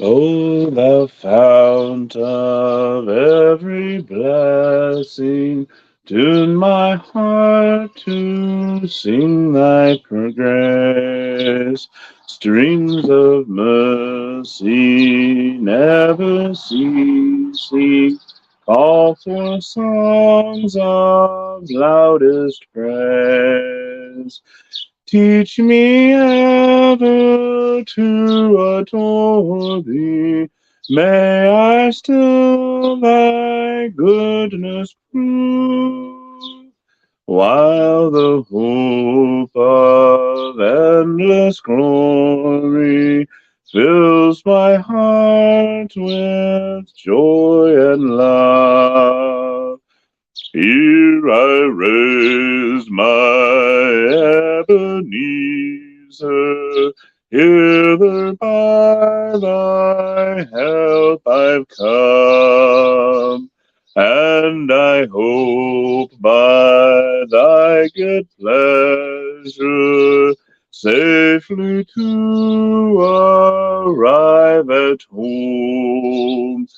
O thou fount of every blessing, tune my heart to sing thy grace. Streams of mercy never ceasing, call for songs of loudest praise. Teach me ever to adore thee. May I still thy goodness prove, while the hope of endless glory fills my heart with joy and love. Here I raise my Ebenezer, hither by thy help I've come, and I hope by thy good pleasure safely to arrive at home.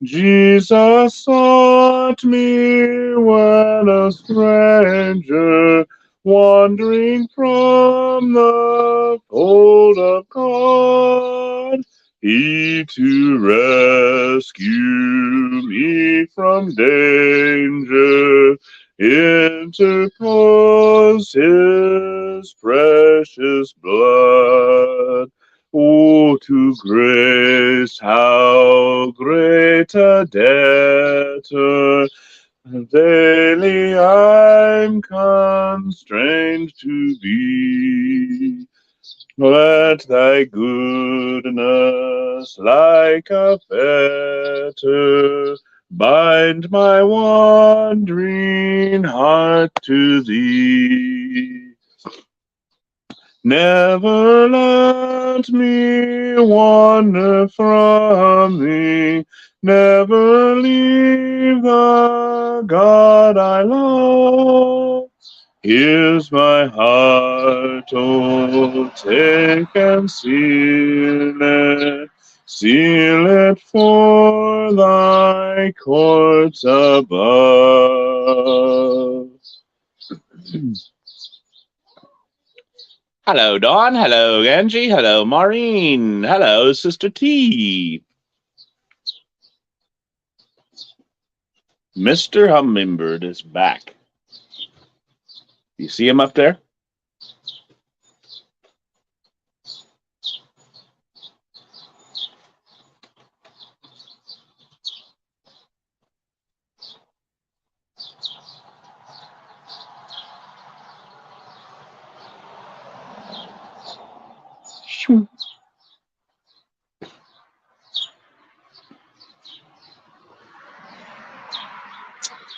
Jesus sought me when a stranger, wandering from the fold of God. He to rescue me from danger interposed his precious blood. Oh, to grace, how great a debtor daily I'm constrained to be. Let thy goodness like a fetter bind my wandering heart to thee. Never let me wander from thee, never leave the God I love. Here's my heart, oh, take and seal it for thy courts above. Hello, Dawn. Hello, Angie. Hello, Maureen. Hello, Sister T. Mr. Hummingbird is back. You see him up there?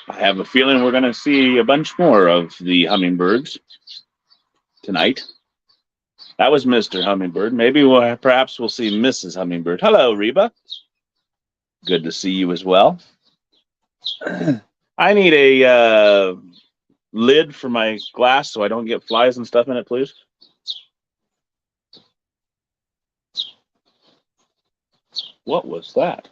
I have a feeling we're going to see a bunch more of the hummingbirds tonight. That was Mr. Hummingbird. Maybe perhaps we'll see Mrs. Hummingbird. Hello, Reba. Good to see you as well. I need a lid for my glass so I don't get flies and stuff in it, please. What was that?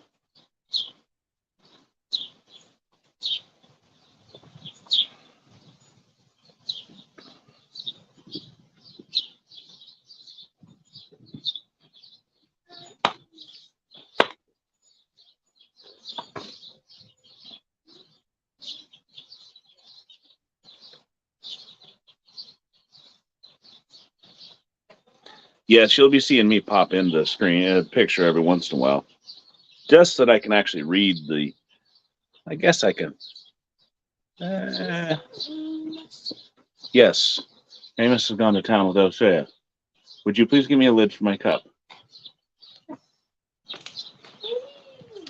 Yes, you'll be seeing me pop in the screen a picture every once in a while, just so that I can actually read the. I guess I can. Yes, Amos has gone to town with O'Shea. Would you please give me a lid for my cup?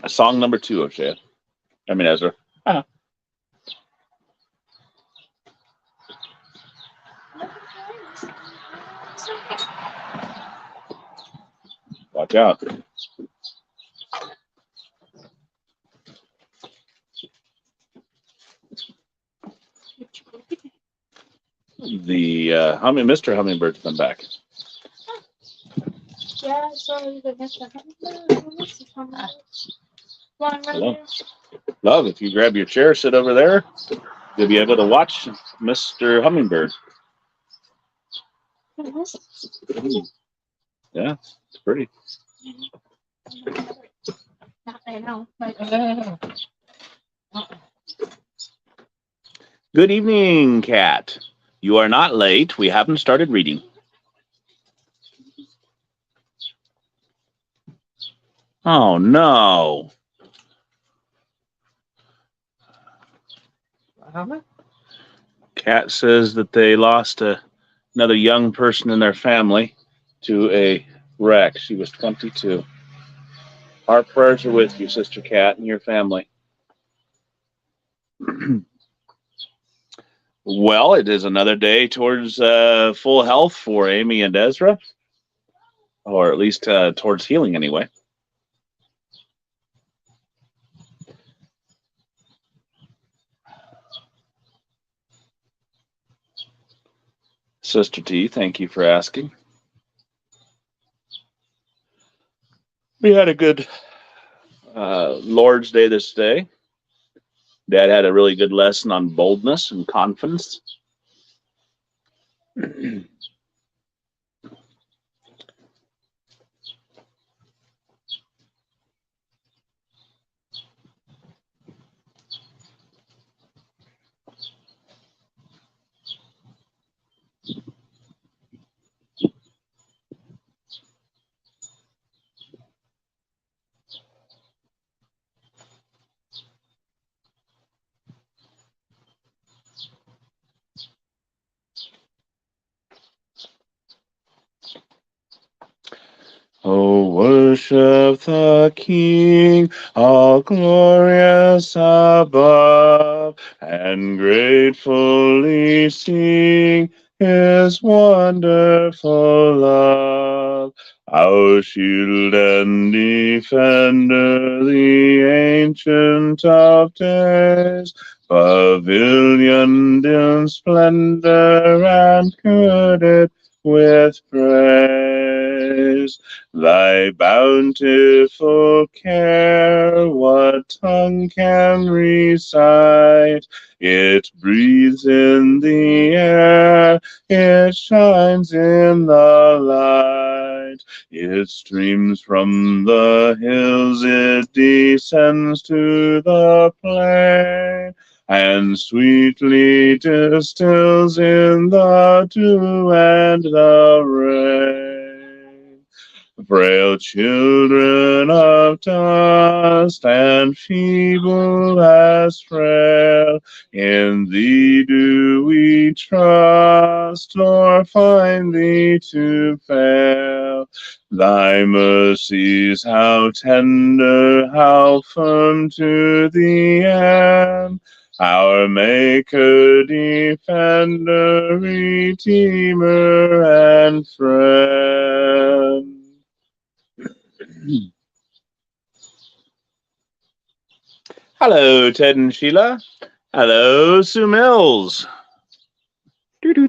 Song number 2, O'Shea. I mean, Ezra. Watch out. The Mr. Hummingbird's been back. Yeah, sorry, the Mr. Hello. Love, if you grab your chair, sit over there, you'll be able to watch Mr. Hummingbird. Yeah, it's pretty. Not right now. Good evening, Kat. You are not late. We haven't started reading. Oh, no. Kat says that they lost another young person in their family to a wreck. She was 22. Our prayers are with you, Sister Kat, and your family. Well, it is another day towards full health for Amy and Ezra, or at least towards healing anyway. Sister T, thank you for asking. We had a good Lord's Day this day. Dad had a really good lesson on boldness and confidence. Oh, worship the King, all glorious above, and gratefully sing his wonderful love. Our shield and defender, the ancient of days, pavilioned in splendor and girded with praise. Thy bountiful care, what tongue can recite? It breathes in the air, it shines in the light. It streams from the hills, it descends to the plain, and sweetly distills in the dew and the rain. Frail children of dust and feeble as frail, in thee do we trust, nor find thee to fail. Thy mercies, how tender, how firm to the end. Our Maker, Defender, Redeemer, and Friend. Hello, Ted and Sheila. Hello, Sue Mills. Doo-doo.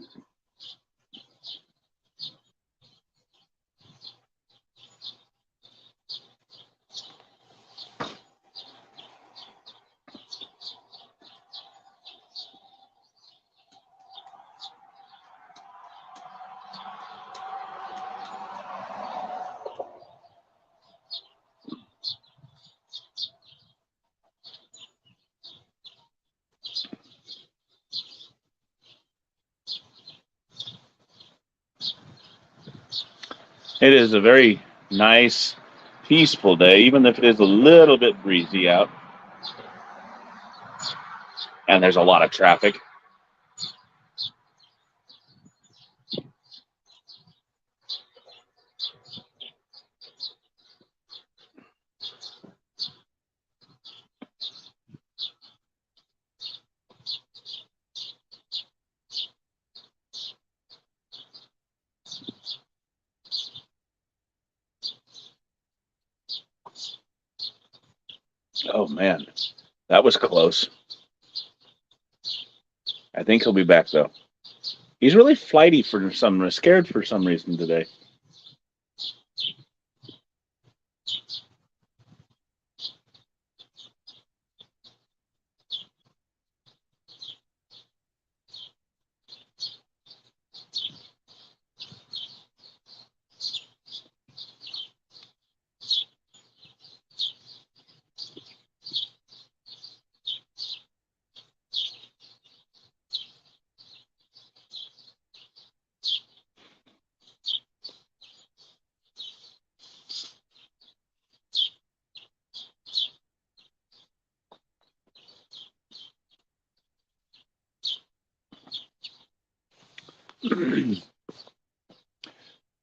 It is a very nice, peaceful day, even if it is a little bit breezy out. And there's a lot of traffic. Oh, man. That was close. I think he'll be back, though. He's really flighty for scared for some reason today.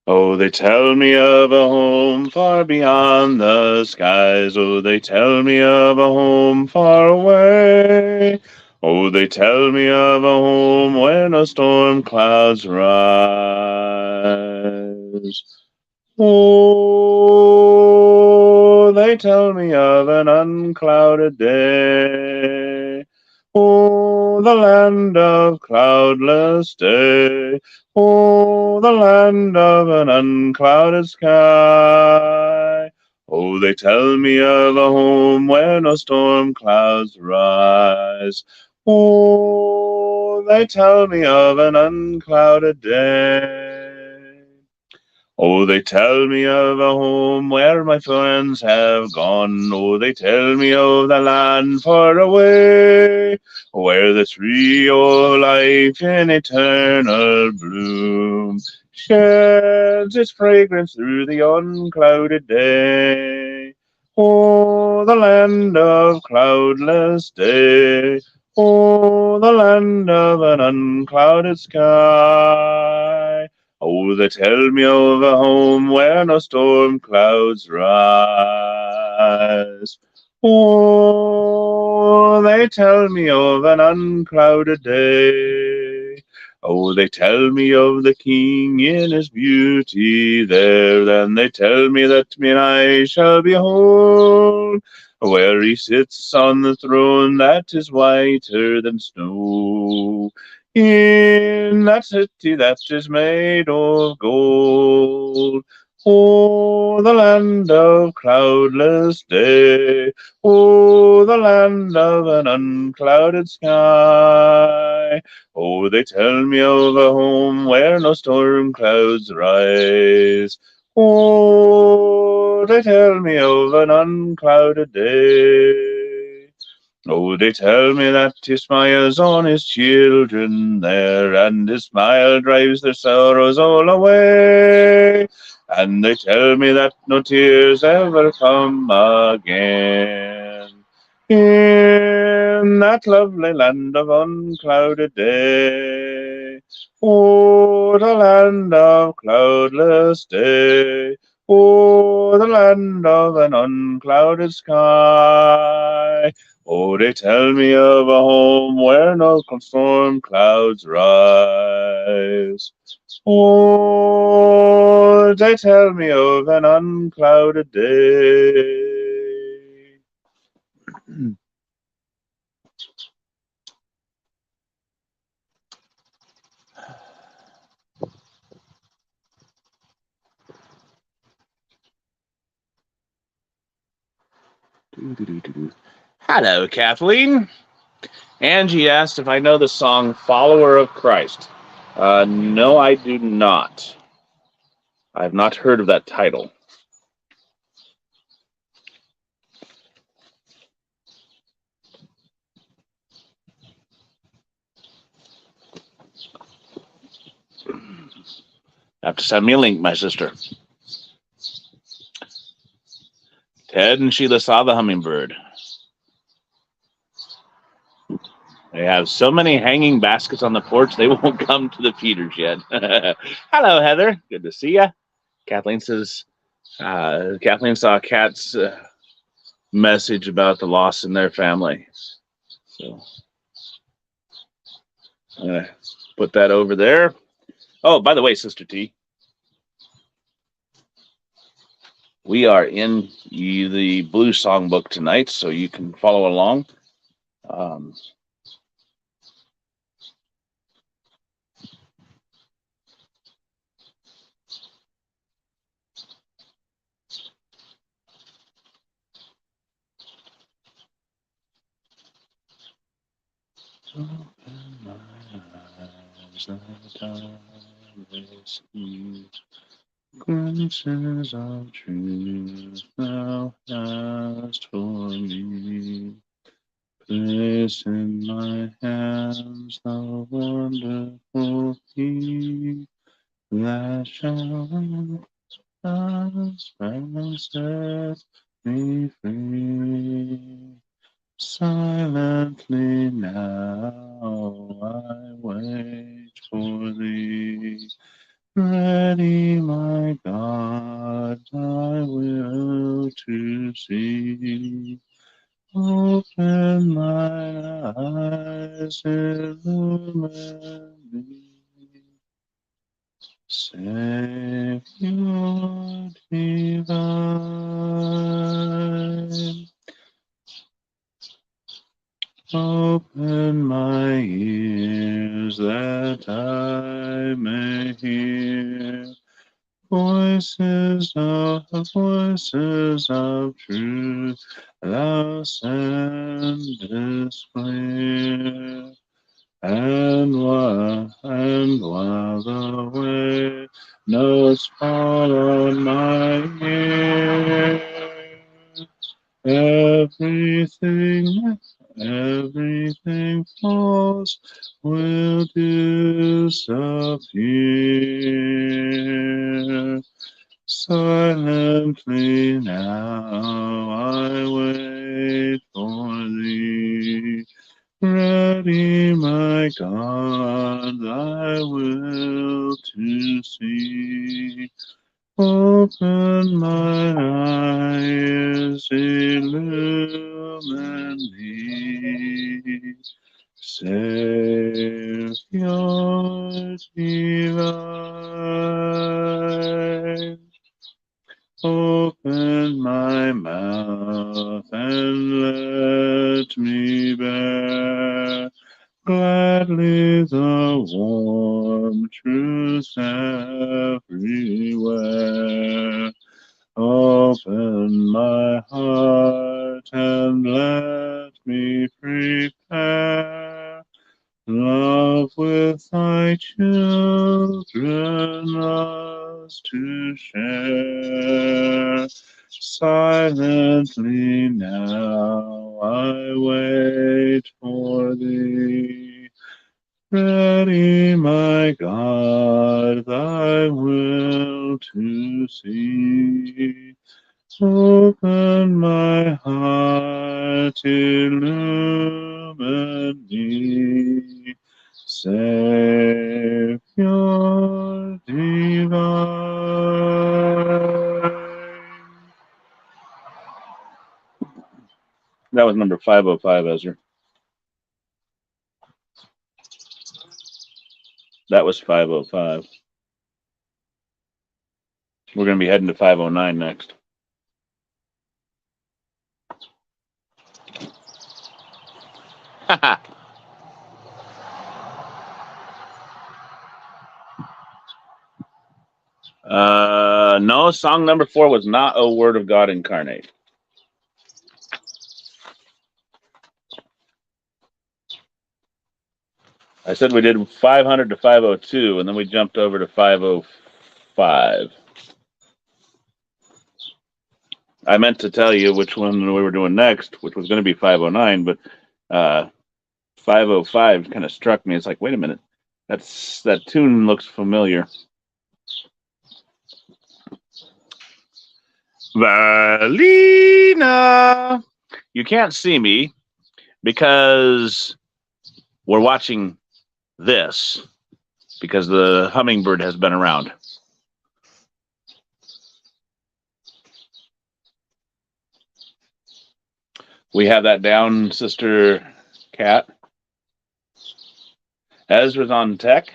Oh, they tell me of a home far beyond the skies. Oh, they tell me of a home far away. Oh, they tell me of a home where no storm clouds rise. Oh, they tell me of an unclouded day. Oh, the land of cloudless day. Oh, the land of an unclouded sky. Oh, they tell me of a home where no storm clouds rise. Oh, they tell me of an unclouded day. Oh, they tell me of a home where my friends have gone. Oh, they tell me of the land far away, where the tree of life in eternal bloom sheds its fragrance through the unclouded day. Oh, the land of cloudless day. Oh, the land of an unclouded sky. Oh, they tell me of a home where no storm clouds rise. Oh, they tell me of an unclouded day. Oh, they tell me of the King in his beauty there. Then they tell me that me and I shall behold where he sits on the throne that is whiter than snow. In that city that is made of gold. Oh, the land of cloudless day. Oh, the land of an unclouded sky. Oh, they tell me of a home where no storm clouds rise. Oh, they tell me of an unclouded day. Oh, they tell me that he smiles on his children there, and his smile drives their sorrows all away. And they tell me that no tears ever come again in that lovely land of unclouded day. Oh, the land of cloudless day. Oh, the land of an unclouded sky. Oh, they tell me of a home where no storm clouds rise. Oh, they tell me of an unclouded day. Hello, Kathleen. Angie asked if I know the song Follower of Christ. No, I do not. I have not heard of that title. Have to send me a link, my sister. Ted and Sheila saw the hummingbird. They have so many hanging baskets on the porch, they won't come to the feeders yet. Hello, Heather. Good to see you. Kathleen says, Kathleen saw Kat's message about the loss in their family. So I'm going to put that over there. Oh, by the way, Sister T, we are in the Blue Songbook tonight, so you can follow along. Open my eyes, the time is here. Glimpses of truth thou hast for me. Place in my hands the wonderful key that shall set me free. Silently now I wait for thee. Savior divine, open my ears that I may hear voices of truth thou sendest clear. And while the way notes fall on my ear, everything false will disappear. Silently now I wait for thee. Ready, my God, thy will to see. Open my eyes, illumine me. Savior divine, open my mouth and let me bear gladly the warm truth everywhere. Open my heart and let me prepare love with thy children us to share. Silently now I wait for thee. Ready, my God, thy will to see. Open my heart, illumine me. Savior divine. That was number 505, Ezra. That was 505. We're going to be heading to 509 next. No, song number 4 was not "O Word of God Incarnate." I said we did 500 to 502, and then we jumped over to 505. I meant to tell you which one we were doing next, which was going to be 509, but 505 kind of struck me. It's like, wait a minute, that tune looks familiar. Valina, you can't see me because we're watching this, because the hummingbird has been around. We have that down, Sister Cat. Ezra's on tech.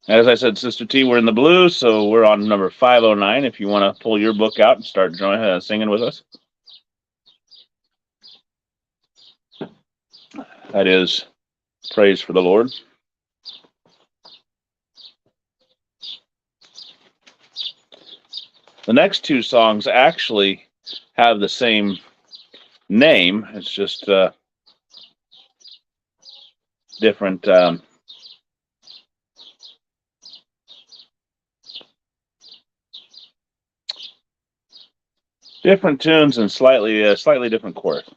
As I said, Sister T, we're in the blue, so we're on number 509 if you want to pull your book out and start singing with us. That is Praise for the Lord. The next two songs actually have the same name. It's just different different tunes and slightly different chorus.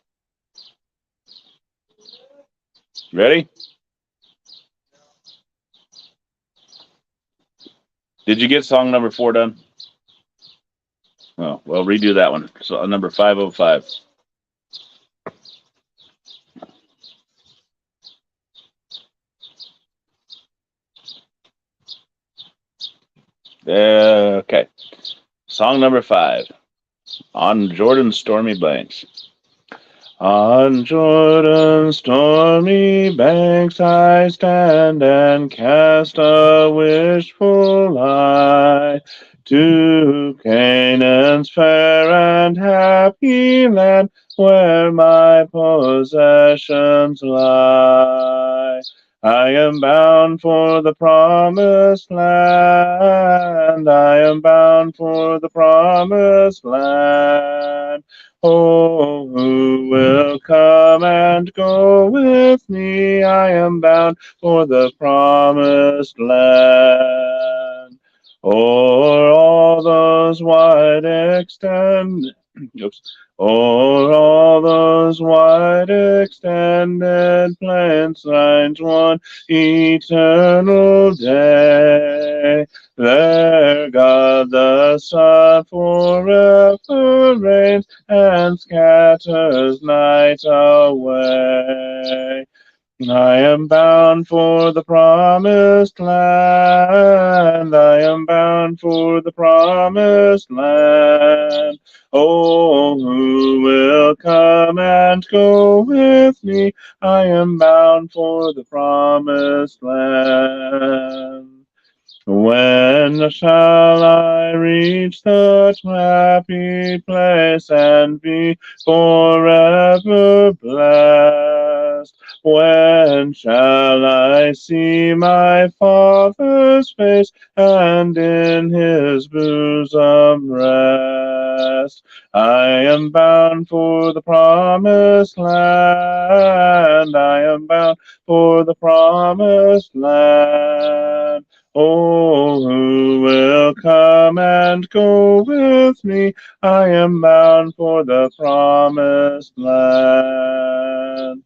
Ready? Did you get song number 4 done? Oh, well, redo that one. So number 505. Okay. Song number 5. On Jordan's Stormy Banks. On Jordan's stormy banks I stand and cast a wishful eye to Canaan's fair and happy land where my possessions lie. I am bound for the promised land. I am bound for the promised land. Oh, who will come and go with me? I am bound for the promised land. O'er all those wide o'er all those wide extended plains shines one eternal day. There God the Son forever reigns and scatters night away. I am bound for the promised land. I am bound for the promised land. Oh, who will come and go with me? I am bound for the promised land. When shall I reach that happy place and be forever blessed? When shall I see my Father's face and in his bosom rest? I am bound for the promised land. I am bound for the promised land. Oh, who will come and go with me? I am bound for the promised land.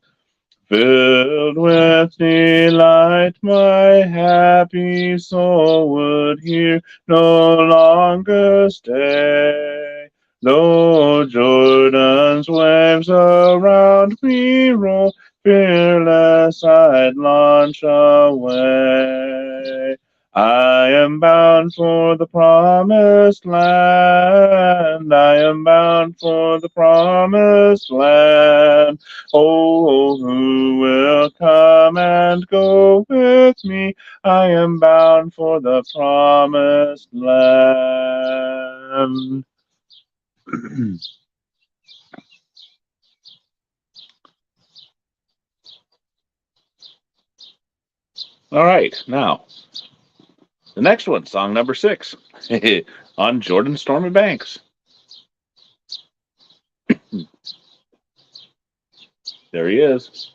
Filled with delight, my happy soul would here no longer stay. Though Jordan's waves around me roll, fearless I'd launch away. I am bound for the promised land. I am bound for the promised land. Oh, who will come and go with me? I am bound for the promised land. All right, now the next one, song number 6, on Jordan's Stormy Banks. There he is.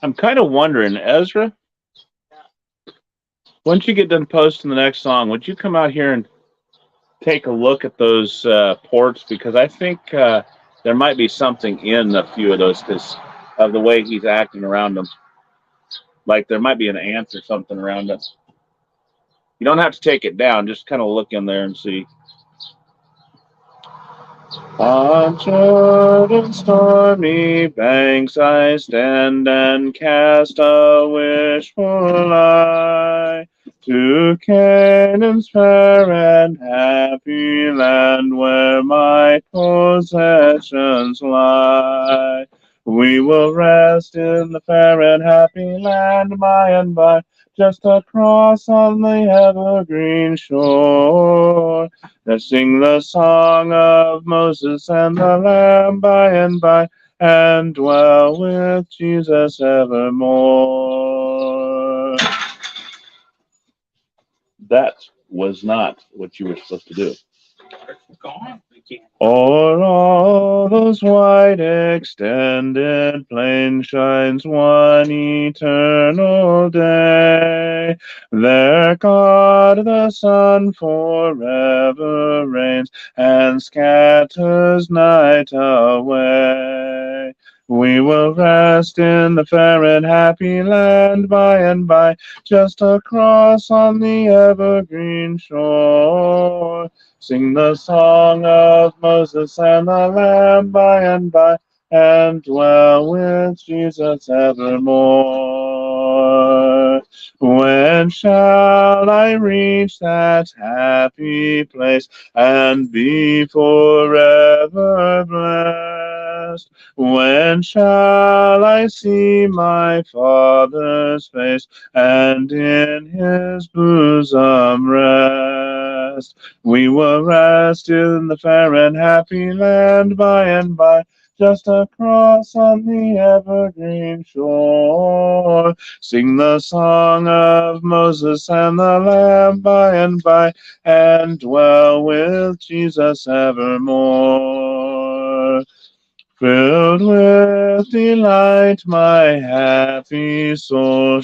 I'm kind of wondering, Ezra, once you get done posting the next song, would you come out here and take a look at those ports? Because I think there might be something in a few of those because of the way he's acting around them. Like there might be an ant or something around it. You don't have to take it down. Just kind of look in there and see. On Jordan's stormy banks I stand and cast a wishful eye to Canaan's fair and happy land where my possessions lie. We will rest in the fair and happy land by and by, just across on the evergreen shore. Let's sing the song of Moses and the Lamb by and by, and dwell with Jesus evermore. That was not what you were supposed to do. Gone. O'er all those wide extended plains shines one eternal day. There God the Son forever reigns and scatters night away. We will rest in the fair and happy land by and by, just across on the evergreen shore. Sing the song of Moses and the Lamb by and by, and dwell with Jesus evermore. When shall I reach that happy place and be forever blessed? When shall I see my Father's face and in his bosom rest? We will rest in the fair and happy land by and by, just across on the evergreen shore. Sing the song of Moses and the Lamb by and by, and dwell with Jesus evermore. Filled with delight, my happy soul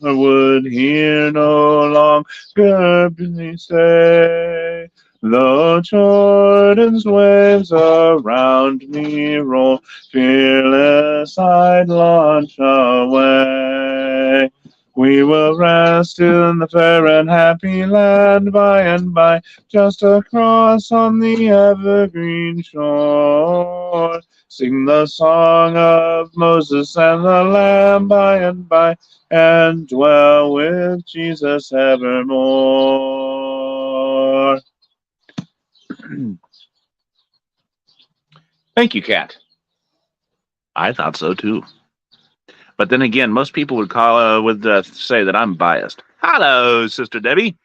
would here no longer be stay. Though Jordan's waves around me roll, fearless I'd launch away. We will rest in the fair and happy land by and by, just across on the evergreen shore. Sing the song of Moses and the Lamb by and by, and dwell with Jesus evermore. Thank you, Kat. I thought so too. But then again, most people would say that I'm biased. Hello, Sister Debbie.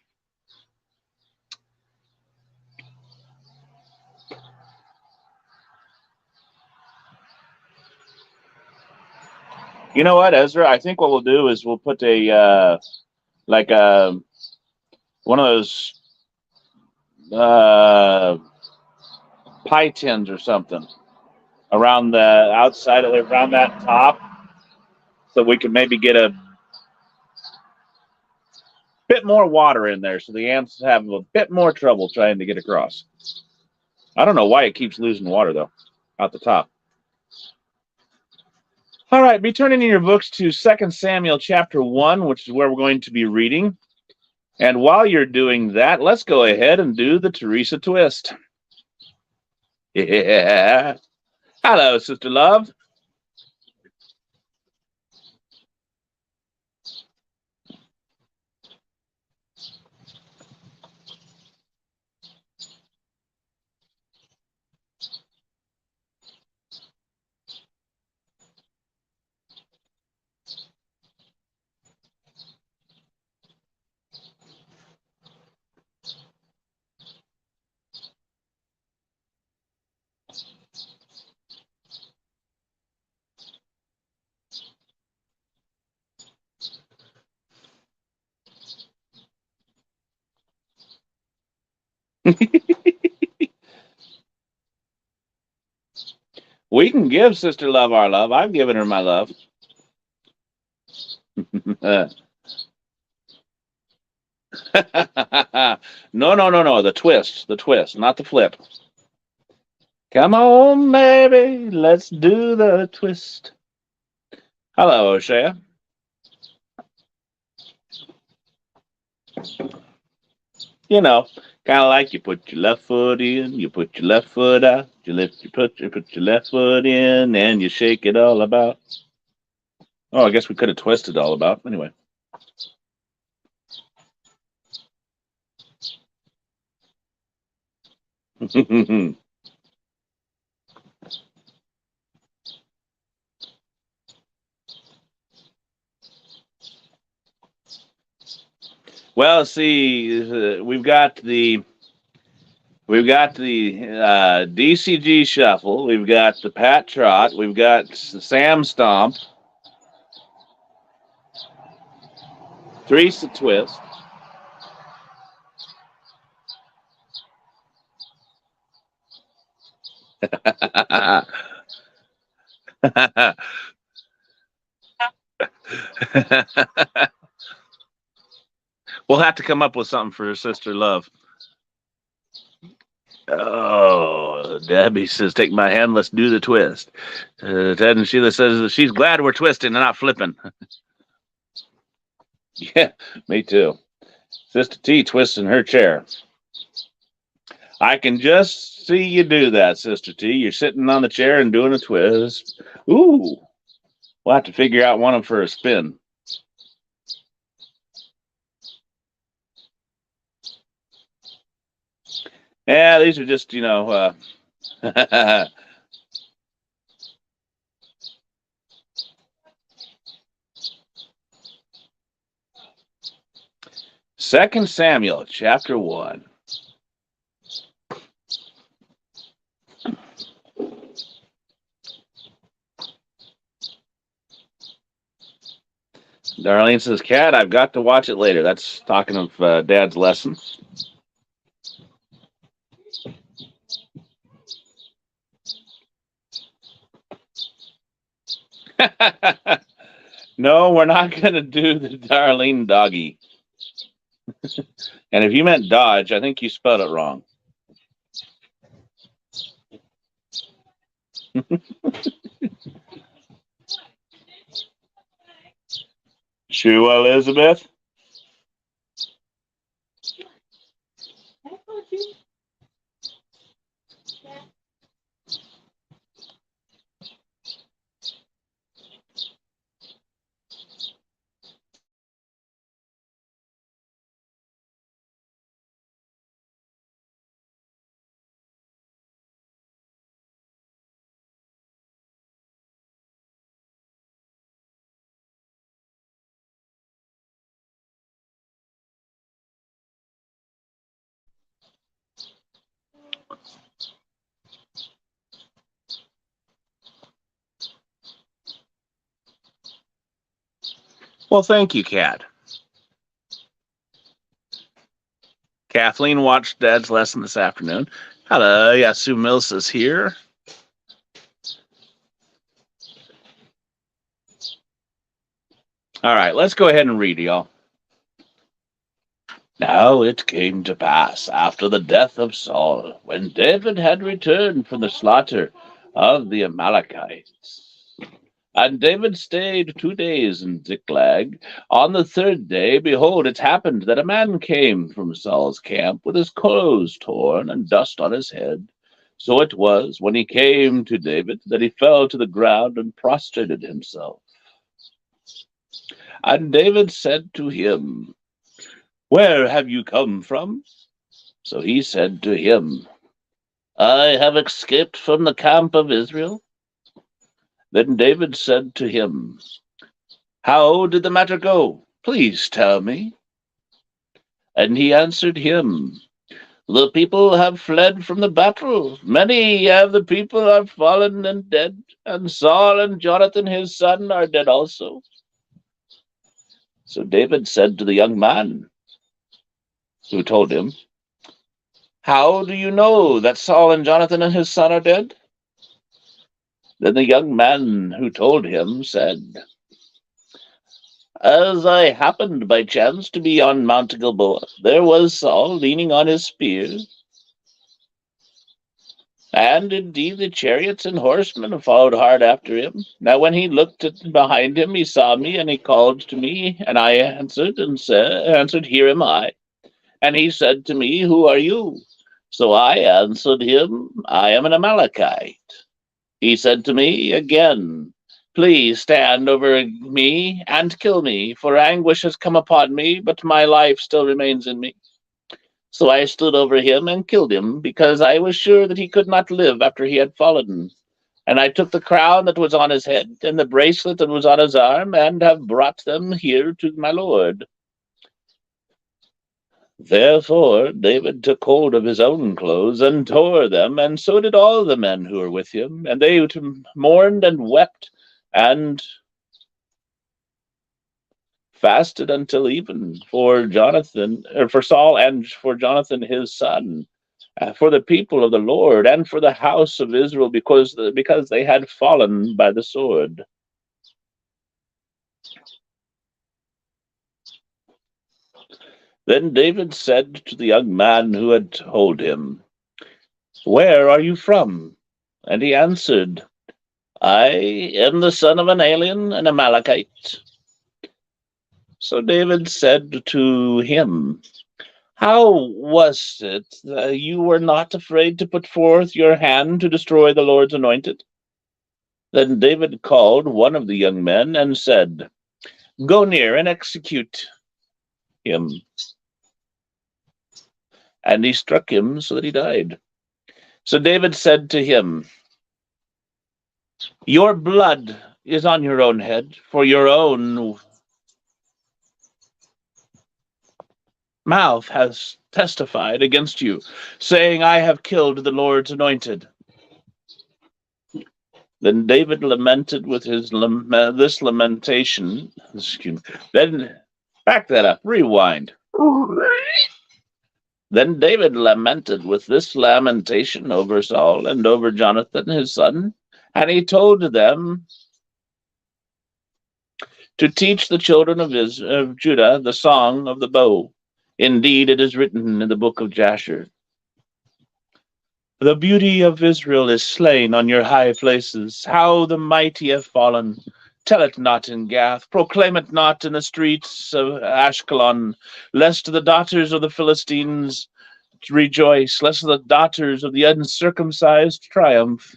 You know what, Ezra? I think what we'll do is we'll put one of those pie tins or something around the outside of it, around that top, so we can maybe get a bit more water in there, so the ants have a bit more trouble trying to get across. I don't know why it keeps losing water though, out the top. All right, be turning in your books to 2 Samuel chapter 1, which is where we're going to be reading. And while you're doing that, let's go ahead and do the Teresa twist. Yeah. Hello, Sister Love. We can give Sister Love our love. I've given her my love. No. The twist, not the flip. Come on, baby, let's do the twist. Hello, O'Shea. You know, kind of like you put your left foot in, you put your left foot out, you put your left foot in, and you shake it all about. Oh, I guess we could have twisted all about. Anyway. Well, see, we've got the DCG Shuffle, we've got the Pat Trot, we've got the Sam Stomp, Teresa Twist, We'll have to come up with something for Sister Love. Oh, Debbie says, take my hand, let's do the twist. Ted and Sheila says that she's glad we're twisting and not flipping. Yeah, me too. Sister T twists in her chair. I can just see you do that, Sister T. You're sitting on the chair and doing a twist. Ooh, we'll have to figure out one of them for a spin. Yeah, these are just, Second Samuel, chapter 1. Darlene says, Cat, I've got to watch it later. That's talking of Dad's lesson. No, we're not going to do the Darlene doggy. And if you meant Dodge, I think you spelled it wrong. Shoo Elizabeth. Well, thank you, Kat. Kathleen watched Dad's lesson this afternoon. Hello, Yasu Mills is here. All right, let's go ahead and read, y'all. Now it came to pass after the death of Saul, when David had returned from the slaughter of the Amalekites. And David stayed 2 days in Ziklag. On the third day, behold, it happened that a man came from Saul's camp with his clothes torn and dust on his head. So it was, when he came to David, that he fell to the ground and prostrated himself. And David said to him, Where have you come from? So he said to him, I have escaped from the camp of Israel. Then David said to him, How did the matter go? Please tell me. And he answered him, The people have fled from the battle. Many of the people are fallen and dead, and Saul and Jonathan his son are dead also. So David said to the young man who told him, How do you know that Saul and Jonathan and his son are dead? Then the young man who told him said, As I happened by chance to be on Mount Gilboa, there was Saul leaning on his spear. And indeed the chariots and horsemen followed hard after him. Now when he looked behind him, he saw me, and he called to me, and I answered and answered, Here am I. And he said to me, Who are you? So I answered him, I am an Amalekite. He said to me again, Please stand over me and kill me, for anguish has come upon me, but my life still remains in me. So I stood over him and killed him, because I was sure that he could not live after he had fallen. And I took the crown that was on his head and the bracelet that was on his arm, and have brought them here to my lord. Therefore David took hold of his own clothes and tore them, and so did all the men who were with him. And they mourned and wept and fasted until even for Saul and for Jonathan his son. for the people of the Lord and for the house of Israel, because they had fallen by the sword. Then David said to the young man who had told him, "Where are you from?" And he answered, "I am the son of an alien, an Amalekite." So David said to him, "How was it that you were not afraid to put forth your hand to destroy the Lord's anointed?" Then David called one of the young men and said, "Go near and execute him." And he struck him so that he died. So David said to him, "Your blood is on your own head, for your own mouth has testified against you, saying, 'I have killed the Lord's anointed.'" Then David lamented with this lamentation. Excuse me. Then back that up. Rewind. Then David lamented with this lamentation over Saul and over Jonathan his son, and he told them to teach the children of Judah the song of the bow. Indeed, it is written in the book of Jasher, "The beauty of Israel is slain on your high places. How the mighty have fallen. Tell it not in Gath, proclaim it not in the streets of Ashkelon, lest the daughters of the Philistines rejoice, lest the daughters of the uncircumcised triumph.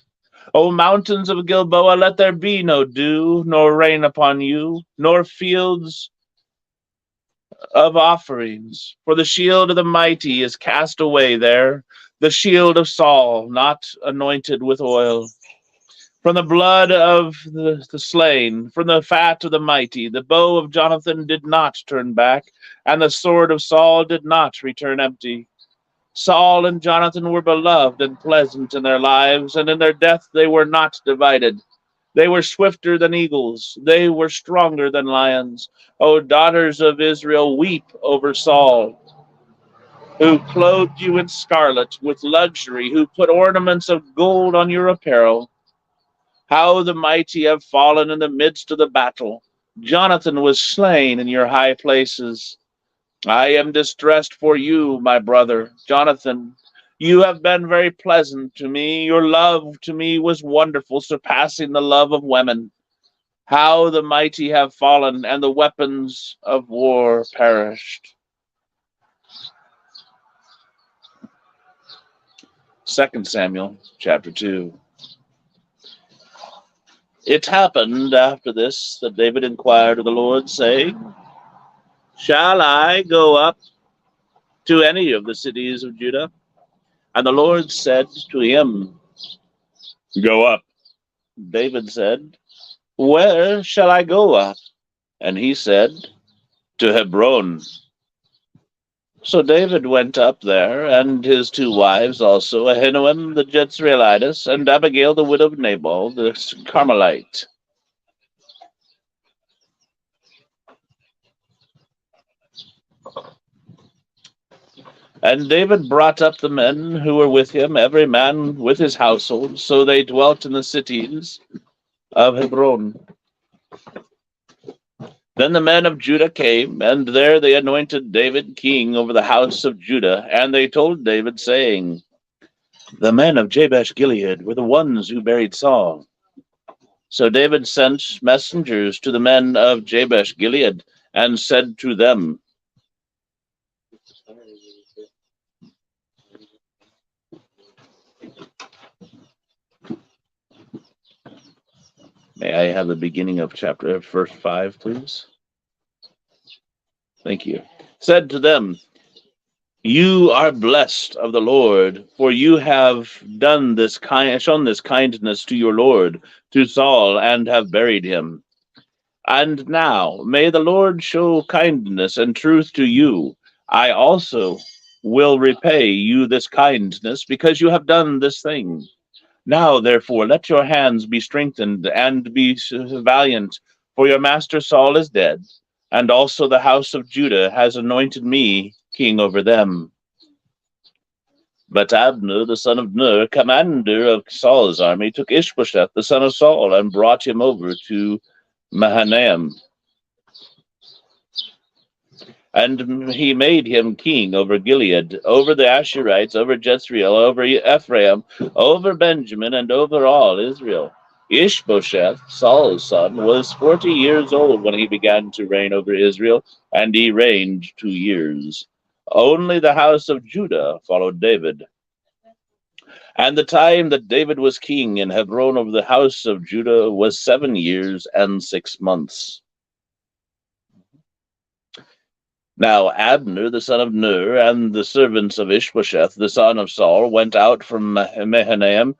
O mountains of Gilboa, let there be no dew, nor rain upon you, nor fields of offerings. For the shield of the mighty is cast away there, the shield of Saul, not anointed with oil. From the blood of the slain, from the fat of the mighty, the bow of Jonathan did not turn back, and the sword of Saul did not return empty. Saul and Jonathan were beloved and pleasant in their lives, and in their death they were not divided. They were swifter than eagles. They were stronger than lions. O daughters of Israel, weep over Saul, who clothed you in scarlet with luxury, who put ornaments of gold on your apparel. How the mighty have fallen in the midst of the battle. Jonathan was slain in your high places. I am distressed for you, my brother Jonathan. You have been very pleasant to me. Your love to me was wonderful, surpassing the love of women. How the mighty have fallen, and the weapons of war perished. 2 Samuel chapter 2. It happened after this that David inquired of the Lord, saying, "Shall I go up to any of the cities of Judah?" And the Lord said to him, "Go up." David said, "Where shall I go up?" And he said, "To Hebron." So David went up there, and his two wives also, Ahinoam the Jezreelitess, and Abigail the widow of Nabal the Carmelite. And David brought up the men who were with him, every man with his household, so they dwelt in the cities of Hebron. Then the men of Judah came, and there they anointed David king over the house of Judah. And they told David, saying, "The men of Jabesh Gilead were the ones who buried Saul." So David sent messengers to the men of Jabesh Gilead, and said to them, May I have the beginning of verse 5, please? Thank you. Said to them, "You are blessed of the Lord, for you have shown this kindness to your Lord, to Saul, and have buried him. And now may the Lord show kindness and truth to you. I also will repay you this kindness, because you have done this thing. Now, therefore, let your hands be strengthened and be valiant, for your master Saul is dead, and also the house of Judah has anointed me king over them." But Abner, the son of Ner, commander of Saul's army, took Ishbosheth, the son of Saul, and brought him over to Mahanaim. And he made him king over Gilead, over the Asherites, over Jezreel, over Ephraim, over Benjamin, and over all Israel. Ishbosheth, Saul's son, was 40 years old when he began to reign over Israel, and he reigned 2 years. Only the house of Judah followed David. And the time that David was king in Hebron over the house of Judah was 7 years and 6 months. Now Abner, the son of Ner, and the servants of Ishbosheth, the son of Saul, went out from Mahanaim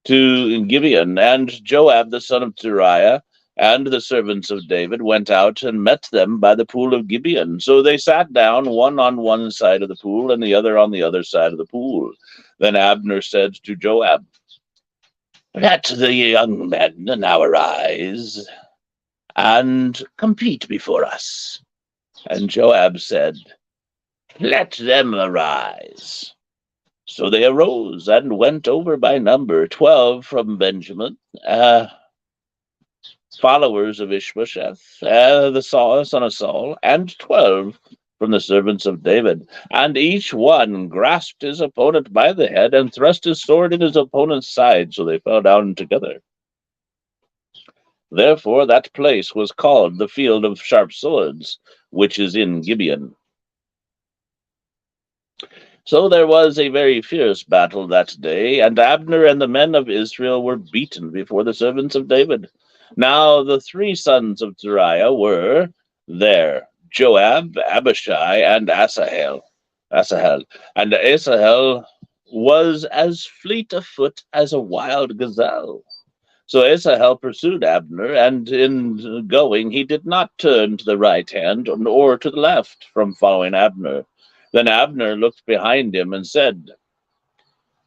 to Gibeon, and Joab, the son of Zeruiah, and the servants of David went out and met them by the pool of Gibeon. So they sat down, one on one side of the pool, and the other on the other side of the pool. Then Abner said to Joab, "Let the young men now arise and compete before us." And Joab said, "Let them arise." So they arose and went over by number, 12 from Benjamin, followers of Ishbosheth, the son of Saul, and 12 from the servants of David. And each one grasped his opponent by the head and thrust his sword in his opponent's side, so they fell down together. Therefore that place was called the Field of Sharp Swords, which is in Gibeon. So there was a very fierce battle that day, and Abner and the men of Israel were beaten before the servants of David. Now the 3 sons of Zeruiah were there, Joab, Abishai, and Asahel. And Asahel was as fleet of foot as a wild gazelle. So Asahel pursued Abner, and in going he did not turn to the right hand or to the left from following Abner. Then Abner looked behind him and said,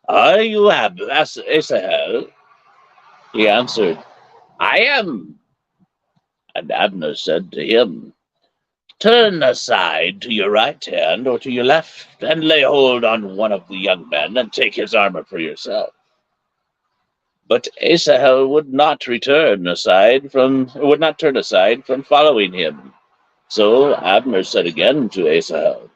"Are you Asahel?" He answered, "I am." And Abner said to him, "Turn aside to your right hand or to your left, and lay hold on one of the young men, and take his armor for yourself." But Asahel would not turn aside from following him. So Abner said again to Asahel,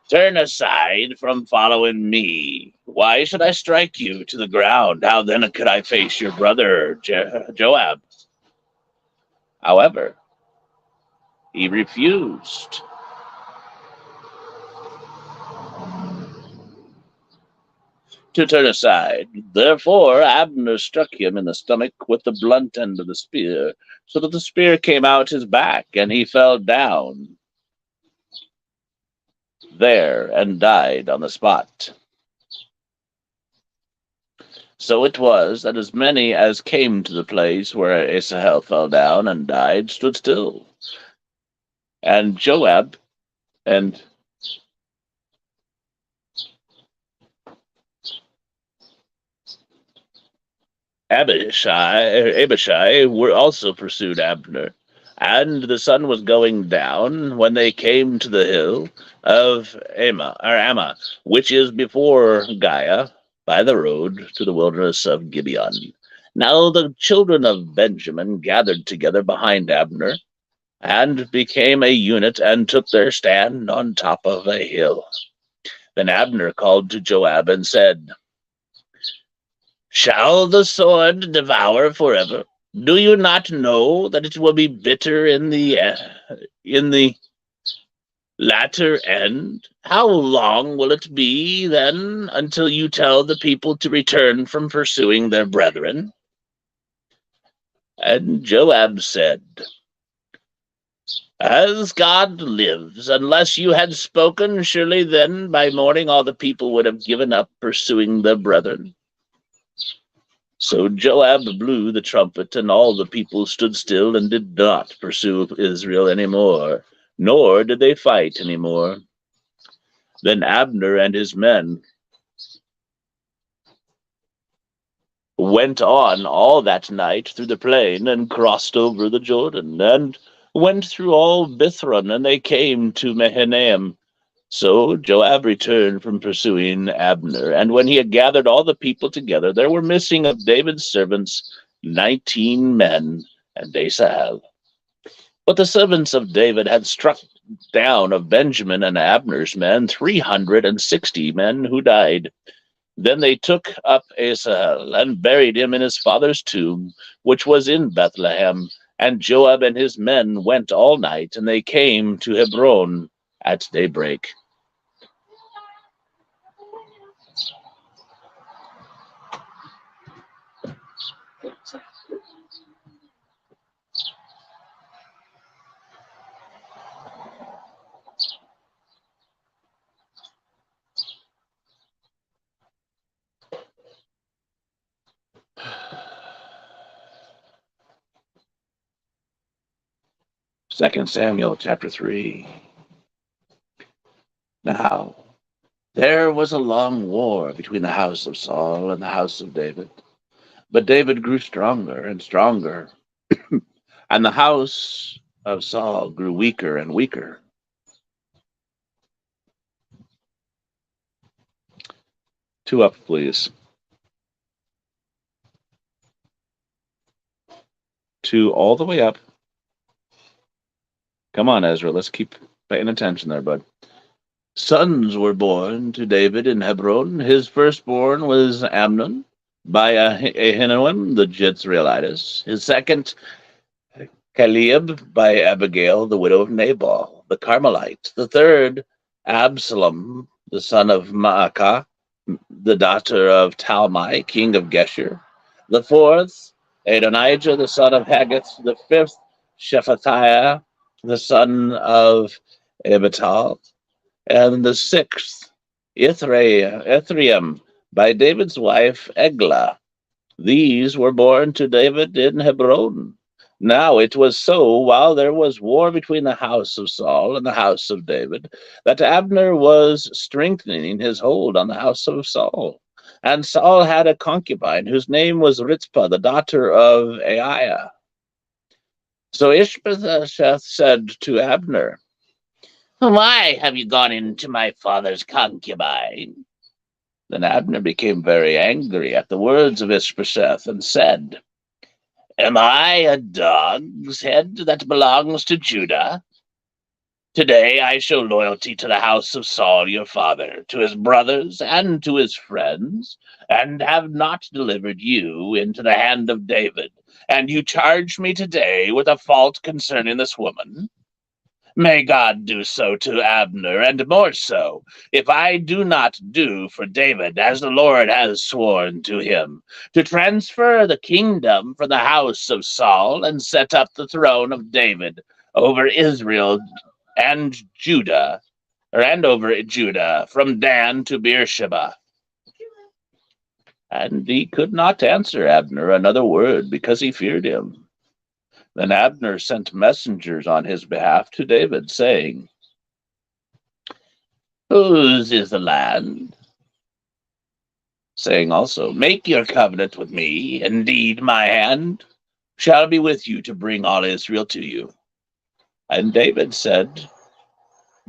"Turn aside from following me. Why should I strike you to the ground? How then could I face your brother Joab?" However, he refused. To turn aside. Therefore Abner struck him in the stomach with the blunt end of the spear, so that the spear came out his back, and he fell down there and died on the spot. So it was that as many as came to the place where Asahel fell down and died stood still. And Joab and Abishai were also pursued Abner. And the sun was going down when they came to the hill of Ammah, which is before Giah, by the road to the wilderness of Gibeon. Now the children of Benjamin gathered together behind Abner, and became a unit, and took their stand on top of a hill. Then Abner called to Joab and said, "Shall the sword devour forever? Do you not know that it will be bitter in the latter end? How long will it be then until you tell the people to return from pursuing their brethren?" And Joab said, "As God lives, unless you had spoken, surely then by morning all the people would have given up pursuing their brethren." So Joab blew the trumpet, and all the people stood still and did not pursue Israel any more, nor did they fight any more. Then Abner and his men went on all that night through the plain, and crossed over the Jordan, and went through all Bithron, and they came to Mahanaim. So Joab returned from pursuing Abner, and when he had gathered all the people together, there were missing of David's servants 19 men and Asahel. But the servants of David had struck down of Benjamin and Abner's men 360 men who died. Then they took up Asahel and buried him in his father's tomb, which was in Bethlehem. And Joab and his men went all night, and they came to Hebron at daybreak. Second Samuel chapter 3. Now, there was a long war between the house of Saul and the house of David. But David grew stronger and stronger, and the house of Saul grew weaker and weaker. Two up, please. Two all the way up. Come on, Ezra. Let's keep paying attention there, bud. Sons were born to David in Hebron. His firstborn was Amnon by Ahinoam the Jezreelitess. His second, Caleb by Abigail, the widow of Nabal, the Carmelite. The third, Absalom, the son of Maacah, the daughter of Talmai, king of Geshur. The fourth, Adonijah, the son of Haggith. The fifth, Shephatiah, the son of Abital. And the sixth, Ithream, by David's wife, Eglah. These were born to David in Hebron. Now it was so, while there was war between the house of Saul and the house of David, that Abner was strengthening his hold on the house of Saul. And Saul had a concubine whose name was Rizpah, the daughter of Aiah. So Ishbosheth said to Abner, "Why have you gone into my father's concubine?" Then Abner became very angry at the words of Ishbosheth and said, "Am I a dog's head that belongs to Judah? Today I show loyalty to the house of Saul your father, to his brothers and to his friends, and have not delivered you into the hand of David. And you charge me today with a fault concerning this woman? May God do so to Abner, and more so, if I do not do for David as the Lord has sworn to him, to transfer the kingdom from the house of Saul and set up the throne of David over Israel and Judah, and over Judah from Dan to Beersheba." And he could not answer Abner another word, because he feared him. Then Abner sent messengers on his behalf to David, saying, "Whose is the land?" Saying also, "Make your covenant with me. Indeed, my hand shall be with you to bring all Israel to you." And David said,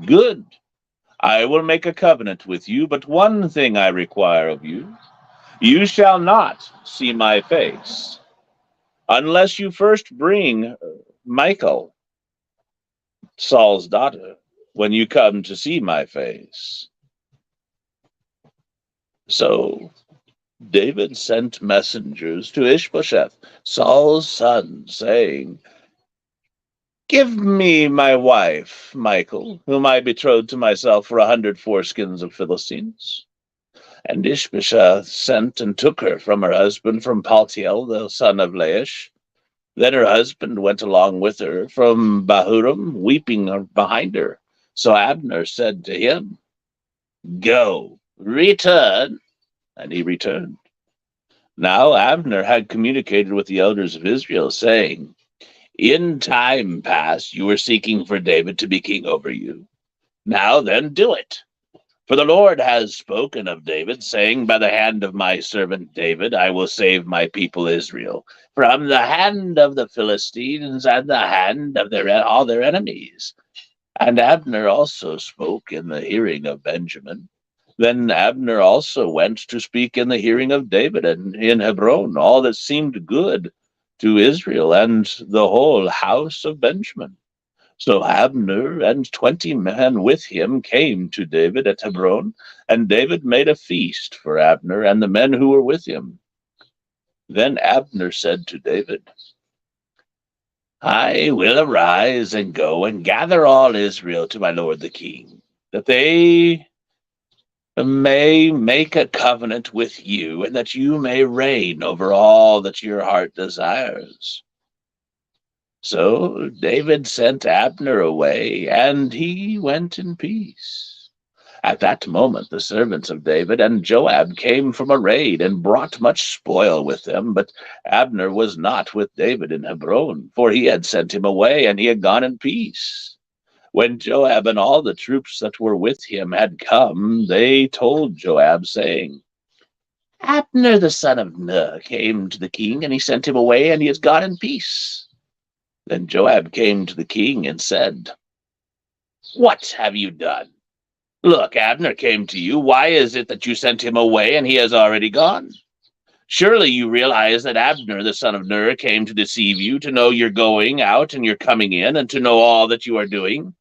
"Good, I will make a covenant with you, but one thing I require of you. You shall not see my face, unless you first bring Michal, Saul's daughter, when you come to see my face." So David sent messengers to Ishbosheth, Saul's son, saying, "Give me my wife, Michal, whom I betrothed to myself for 100 foreskins of Philistines." And Ishbosheth sent and took her from her husband from Paltiel, the son of Laish. Then her husband went along with her from Bahurim, weeping behind her. So Abner said to him, "Go, return." And he returned. Now Abner had communicated with the elders of Israel, saying, "In time past you were seeking for David to be king over you. Now then do it. For the Lord has spoken of David, saying, by the hand of my servant David, I will save my people Israel from the hand of the Philistines and the hand of all their enemies. And Abner also spoke in the hearing of Benjamin. Then Abner also went to speak in the hearing of David and in Hebron, all that seemed good to Israel and the whole house of Benjamin. So Abner and 20 men with him came to David at Hebron, and David made a feast for Abner and the men who were with him. Then Abner said to David, I will arise and go and gather all Israel to my lord the king, that they may make a covenant with you, and that you may reign over all that your heart desires. So David sent Abner away, and he went in peace. At that moment the servants of David and Joab came from a raid and brought much spoil with them, but Abner was not with David in Hebron, for he had sent him away, and he had gone in peace. When Joab and all the troops that were with him had come, they told Joab, saying, Abner the son of Ner came to the king, and he sent him away, and he has gone in peace. Then Joab came to the king and said, What have you done? Look, Abner came to you. Why is it that you sent him away, and he has already gone? Surely you realize that Abner the son of Ner came to deceive you, to know you're going out and you're coming in, and to know all that you are doing.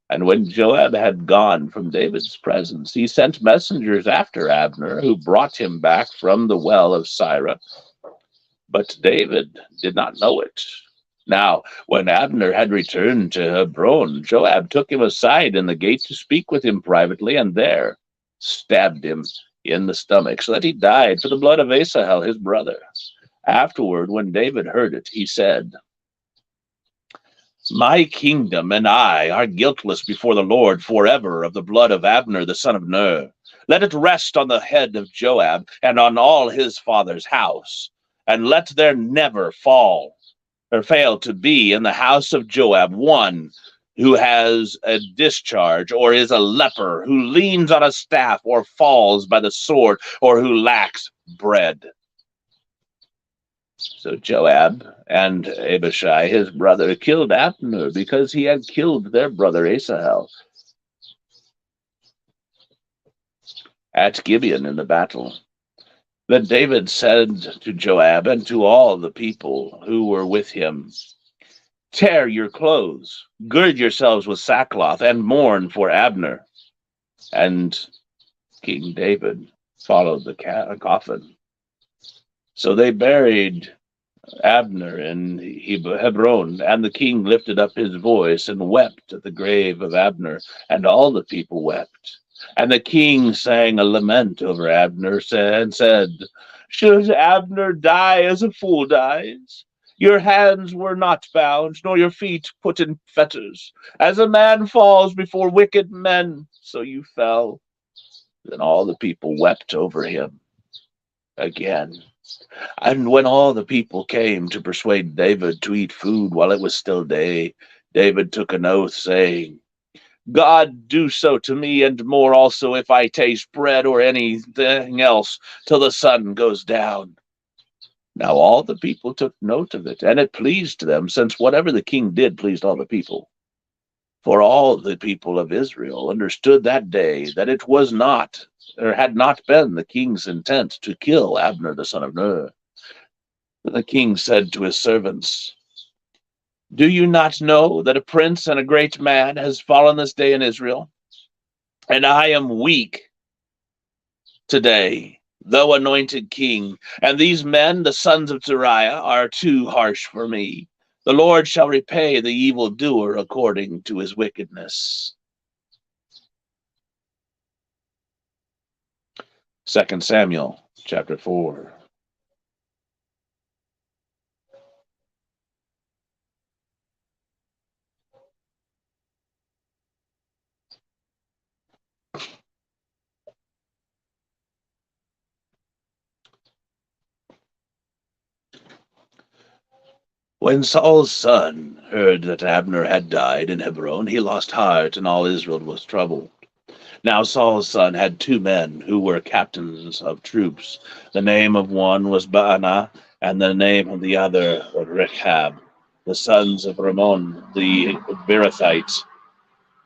And when Joab had gone from David's presence, he sent messengers after Abner, who brought him back from the well of Sirah. But David did not know it. Now, when Abner had returned to Hebron, Joab took him aside in the gate to speak with him privately, and there stabbed him in the stomach, so that he died for the blood of Asahel, his brother. Afterward, when David heard it, he said, My kingdom and I are guiltless before the Lord forever of the blood of Abner the son of Ner. Let it rest on the head of Joab and on all his father's house, and let there never fall or fail to be in the house of Joab one who has a discharge, or is a leper, who leans on a staff, or falls by the sword, or who lacks bread. So Joab and Abishai, his brother, killed Abner because he had killed their brother Asahel at Gibeon in the battle. Then David said to Joab and to all the people who were with him, Tear your clothes, gird yourselves with sackcloth, and mourn for Abner. And King David followed the coffin. So they buried Abner in Hebron, and the king lifted up his voice and wept at the grave of Abner, and all the people wept. And the king sang a lament over Abner and said, Should Abner die as a fool dies? Your hands were not bound, nor your feet put in fetters. As a man falls before wicked men, so you fell. Then all the people wept over him again. And when all the people came to persuade David to eat food while it was still day, David took an oath, saying, God do so to me, and more also, if I taste bread or anything else till the sun goes down. Now all the people took note of it, and it pleased them, since whatever the king did pleased all the people. For all the people of Israel understood that day that it was not, or had not been, the king's intent to kill Abner the son of Ner. The king said to his servants, Do you not know that a prince and a great man has fallen this day in Israel? And I am weak today, though anointed king, and these men, the sons of Zeruiah, are too harsh for me. The Lord shall repay the evildoer according to his wickedness. 2 Samuel chapter 4. When Saul's son heard that Abner had died in Hebron, he lost heart, and all Israel was troubled. Now Saul's son had 2 men who were captains of troops. The name of one was Baanah, and the name of the other was Rechab. the sons of Ramon, the Beerothites,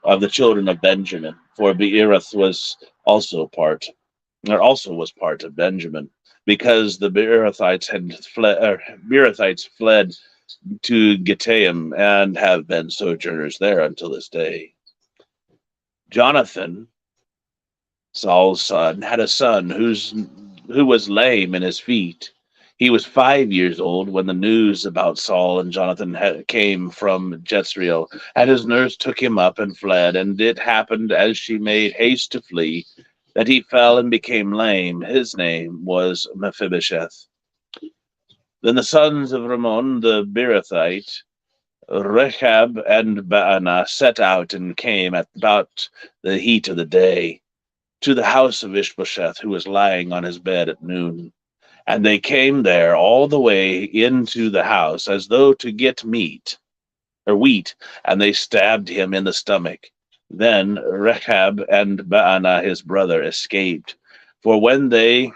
of the children of Benjamin. For Beeroth was also part, or also was part of Benjamin, because the Beerothites fled to Gittaim and have been sojourners there until this day. Jonathan, Saul's son, had a son who was lame in his feet. He was 5 years old when the news about Saul and Jonathan came from Jezreel, and his nurse took him up and fled. And it happened, as she made haste to flee, that he fell and became lame. His name was Mephibosheth. Then the sons of Ramon the Beerothite, Rechab and Baanah, set out and came at about the heat of the day to the house of Ishbosheth, who was lying on his bed at noon. And they came there all the way into the house as though to get meat or wheat, and they stabbed him in the stomach. Then Rechab and Baanah his brother escaped, for when they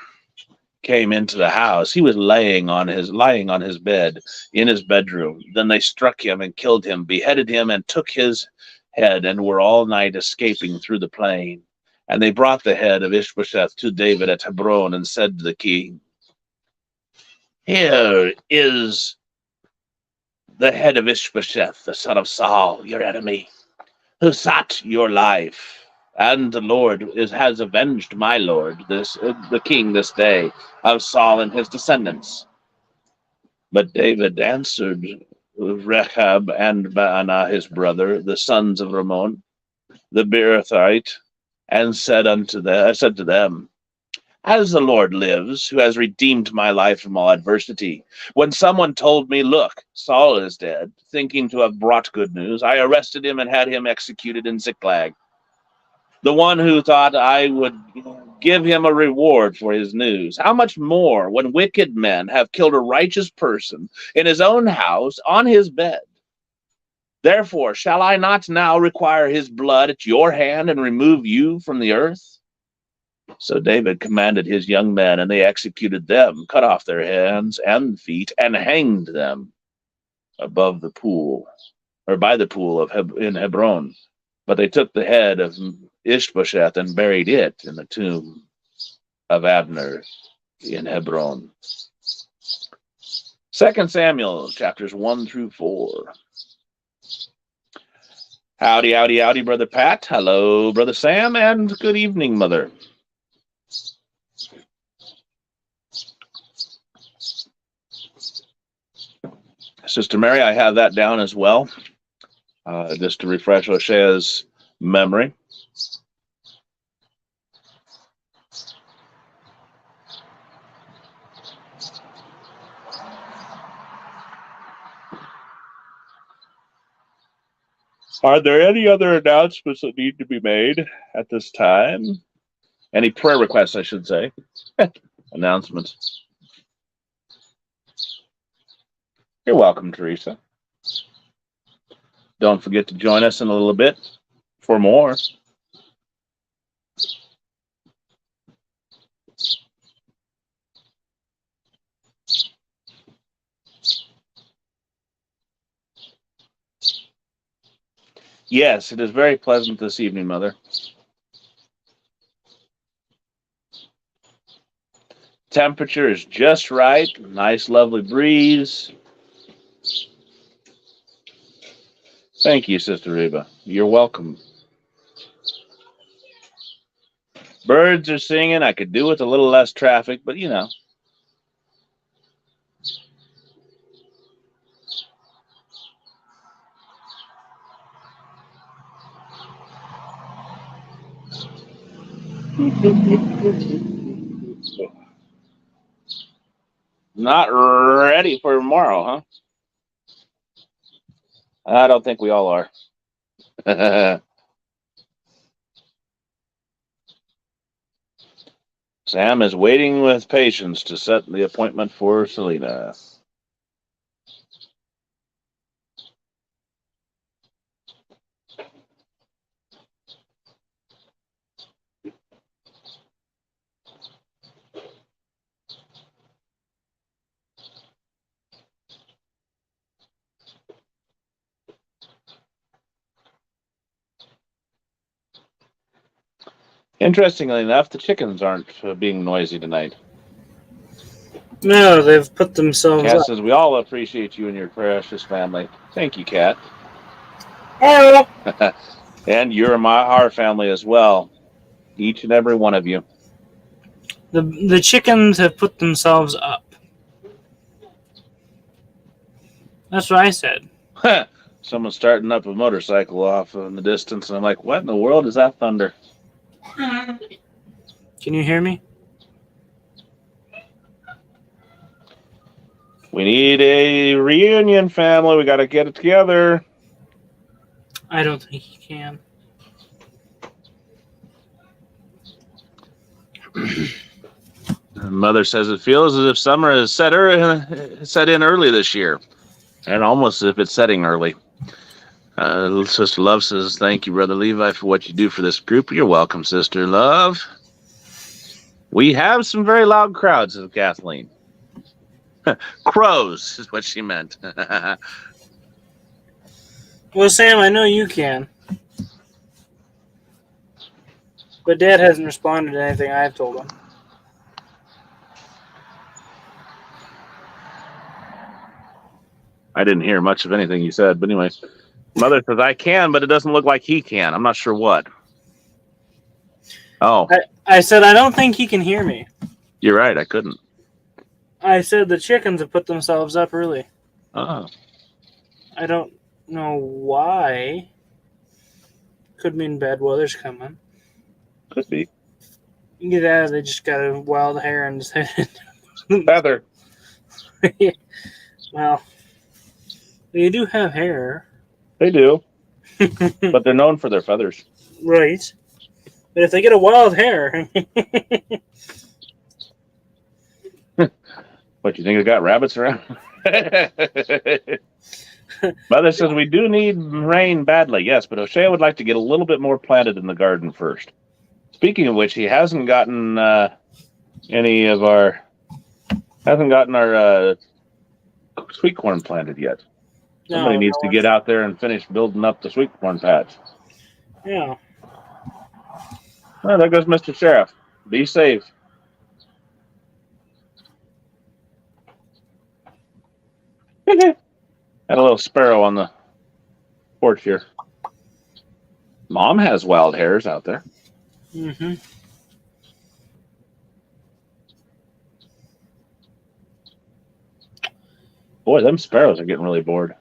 came into the house, he was lying on his bed in his bedroom. Then they struck him and killed him, beheaded him, and took his head, and were all night escaping through the plain. And they brought the head of Ishbosheth to David at Hebron, and said to the king, "Here is the head of Ishbosheth, the son of Saul, your enemy, who sought your life. And the Lord has avenged my lord, the king, this day, of Saul and his descendants." But David answered Rechab and Baanah his brother, the sons of Ramon, the Beerothite, and said to them, "As the Lord lives, who has redeemed my life from all adversity, when someone told me, 'Look, Saul is dead,' thinking to have brought good news, I arrested him and had him executed in Ziklag. The one who thought I would give him a reward for his news. How much more when wicked men have killed a righteous person in his own house on his bed? Therefore, shall I not now require his blood at your hand and remove you from the earth?" So David commanded his young men, and they executed them, cut off their hands and feet, and hanged them above the pool, or by the pool in Hebron. But they took the head of Ishbosheth and buried it in the tomb of Abner in Hebron. 2 Samuel chapters 1 through 4. Howdy, howdy, howdy, Brother Pat. Hello, Brother Sam, and good evening, Mother. Sister Mary, I have that down as well, just to refresh O'Shea's memory. Are there any other announcements that need to be made at this time? Any prayer requests, I should say. Announcements. You're welcome, Teresa. Don't forget to join us in a little bit for more. Yes, it is very pleasant this evening, Mother. Temperature is just right. Nice, lovely breeze. Thank you, Sister Reba. You're welcome. Birds are singing. I could do with a little less traffic, but you know. Not ready for tomorrow, huh? I don't think we all are. Sam is waiting with patience to set the appointment for Selena. Interestingly enough, the chickens aren't being noisy tonight. No, they've put themselves Cat up. says, we all appreciate you and your precious family. Thank you, Cat. Oh, And you're our family as well. Each and every one of you. the chickens have put themselves up. That's what I said. Someone's starting up a motorcycle off in the distance, and I'm like, what in the world is that thunder? Can you hear me? We need a reunion, family. We got to get it together. I don't think he can. Mother says it feels as if summer has set in early this year, and almost as if it's setting early. Sister Love says, thank you, Brother Levi, for what you do for this group. You're welcome, Sister Love. We have some very loud crowds, says Kathleen. Crows is what she meant. Well, Sam, I know you can. But Dad hasn't responded to anything I've told him. I didn't hear much of anything you said, but anyway. Mother says, I can, but it doesn't look like he can. I'm not sure what. Oh. I said, I don't think he can hear me. You're right, I couldn't. I said the chickens have put themselves up early. Oh. I don't know why. Could mean bad weather's coming. Could be. Yeah, they just got a wild hair and just Feather. Well, they do have hair. They do. But they're known for their feathers. Right. But if they get a wild hair. What, you think they got rabbits around? Mother says we do need rain badly, yes, but O'Shea would like to get a little bit more planted in the garden first. Speaking of which, he hasn't gotten our sweet corn planted yet. Somebody needs to get out there and finish building up the sweet corn patch. Yeah. Oh, there goes Mr. Sheriff. Be safe. Had a little sparrow on the porch here. Mom has wild hares out there. Mm-hmm. Boy, them sparrows are getting really bored.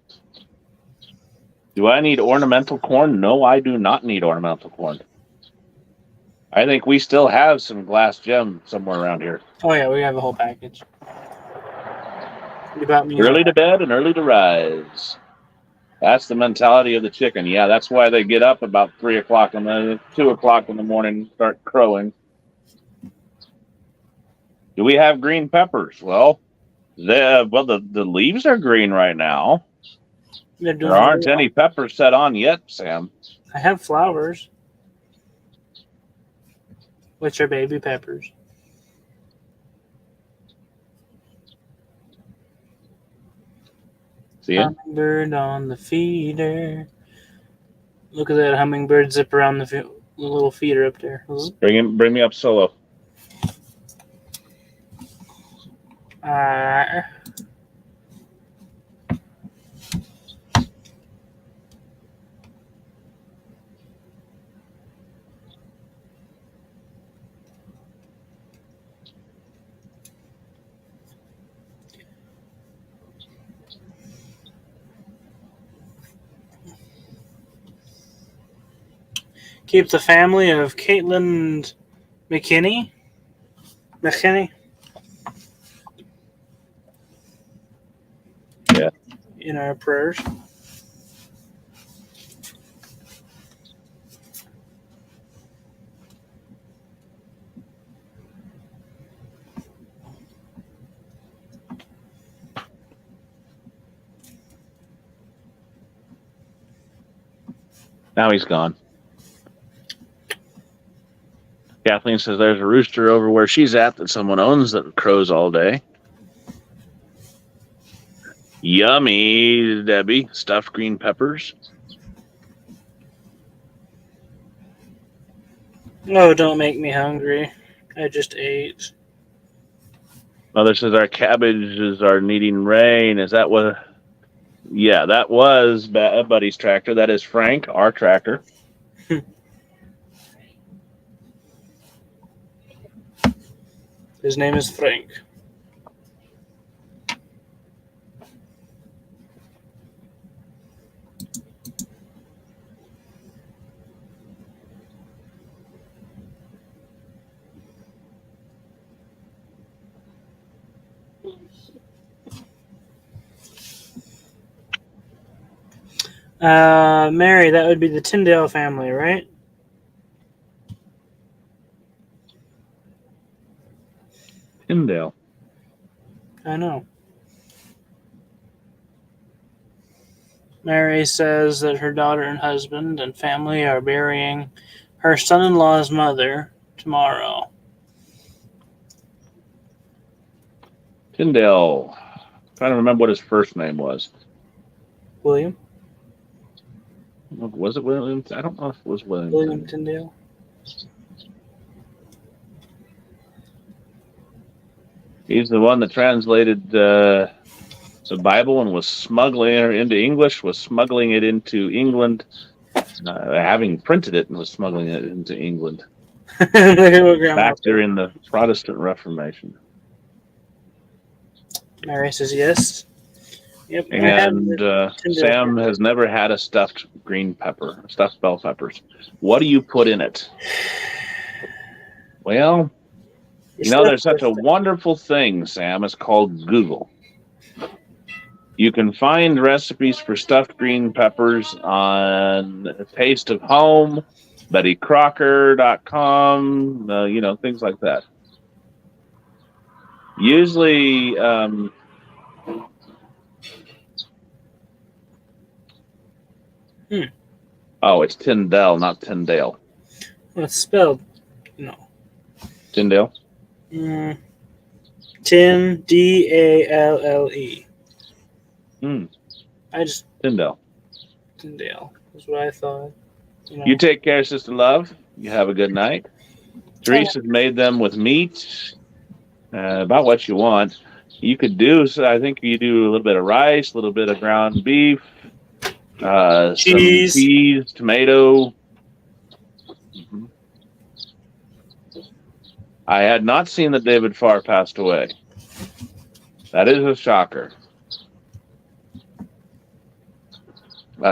Do I need ornamental corn? No, I do not need ornamental corn. I think we still have some glass gem somewhere around here. Oh, yeah, we have a whole package. You bought me Early to bed and early to rise. That's the mentality of the chicken. Yeah, that's why they get up about 2 o'clock in the morning and start crowing. Do we have green peppers? Well, the leaves are green right now. There aren't any peppers set on yet, Sam. I have flowers, which are baby peppers. See it? Hummingbird on the feeder. Look at that hummingbird zip around the little feeder up there. Bring me up solo. Keep the family of Caitlin McKinney Yeah. in our prayers. Now he's gone. Kathleen says there's a rooster over where she's at that someone owns that crows all day. Yummy, Debbie. Stuffed green peppers. Oh, don't make me hungry. I just ate. Mother says our cabbages are needing rain. Is that what? Yeah, that was Buddy's tractor. That is Frank, our tractor. His name is Frank. Mary, that would be the Tyndale family, right? Tyndale. I know. Mary says that her daughter and husband and family are burying her son-in-law's mother tomorrow. Tyndale. Trying to remember what his first name was. William? Was it William? I don't know if it was William. William Tyndale? He's the one that translated the Bible and was smuggling it into English, was smuggling it into England, having printed it and was smuggling it into England Look at what Grandma back during the Protestant Reformation. Mary says yes. Yep. I have And the Tyndale Sam family. has never had a stuffed green pepper, stuffed bell peppers. What do you put in it? Well, you know, there's such a wonderful thing, Sam. It's called Google. You can find recipes for stuffed green peppers on Taste of Home, BettyCrocker.com, things like that. Usually, oh, it's Tyndale, not Tyndale. Well, it's spelled, Tyndale? Tim, D-A-L-L-E. I just, Tyndale. Tyndale is what I thought. You take care, Sister Love. You have a good night. Teresa's made them with meat, about what you want. You could do, so I think you do a little bit of rice, a little bit of ground beef, Cheese. some cheese, tomato. I had not seen that David Farr passed away. That is a shocker.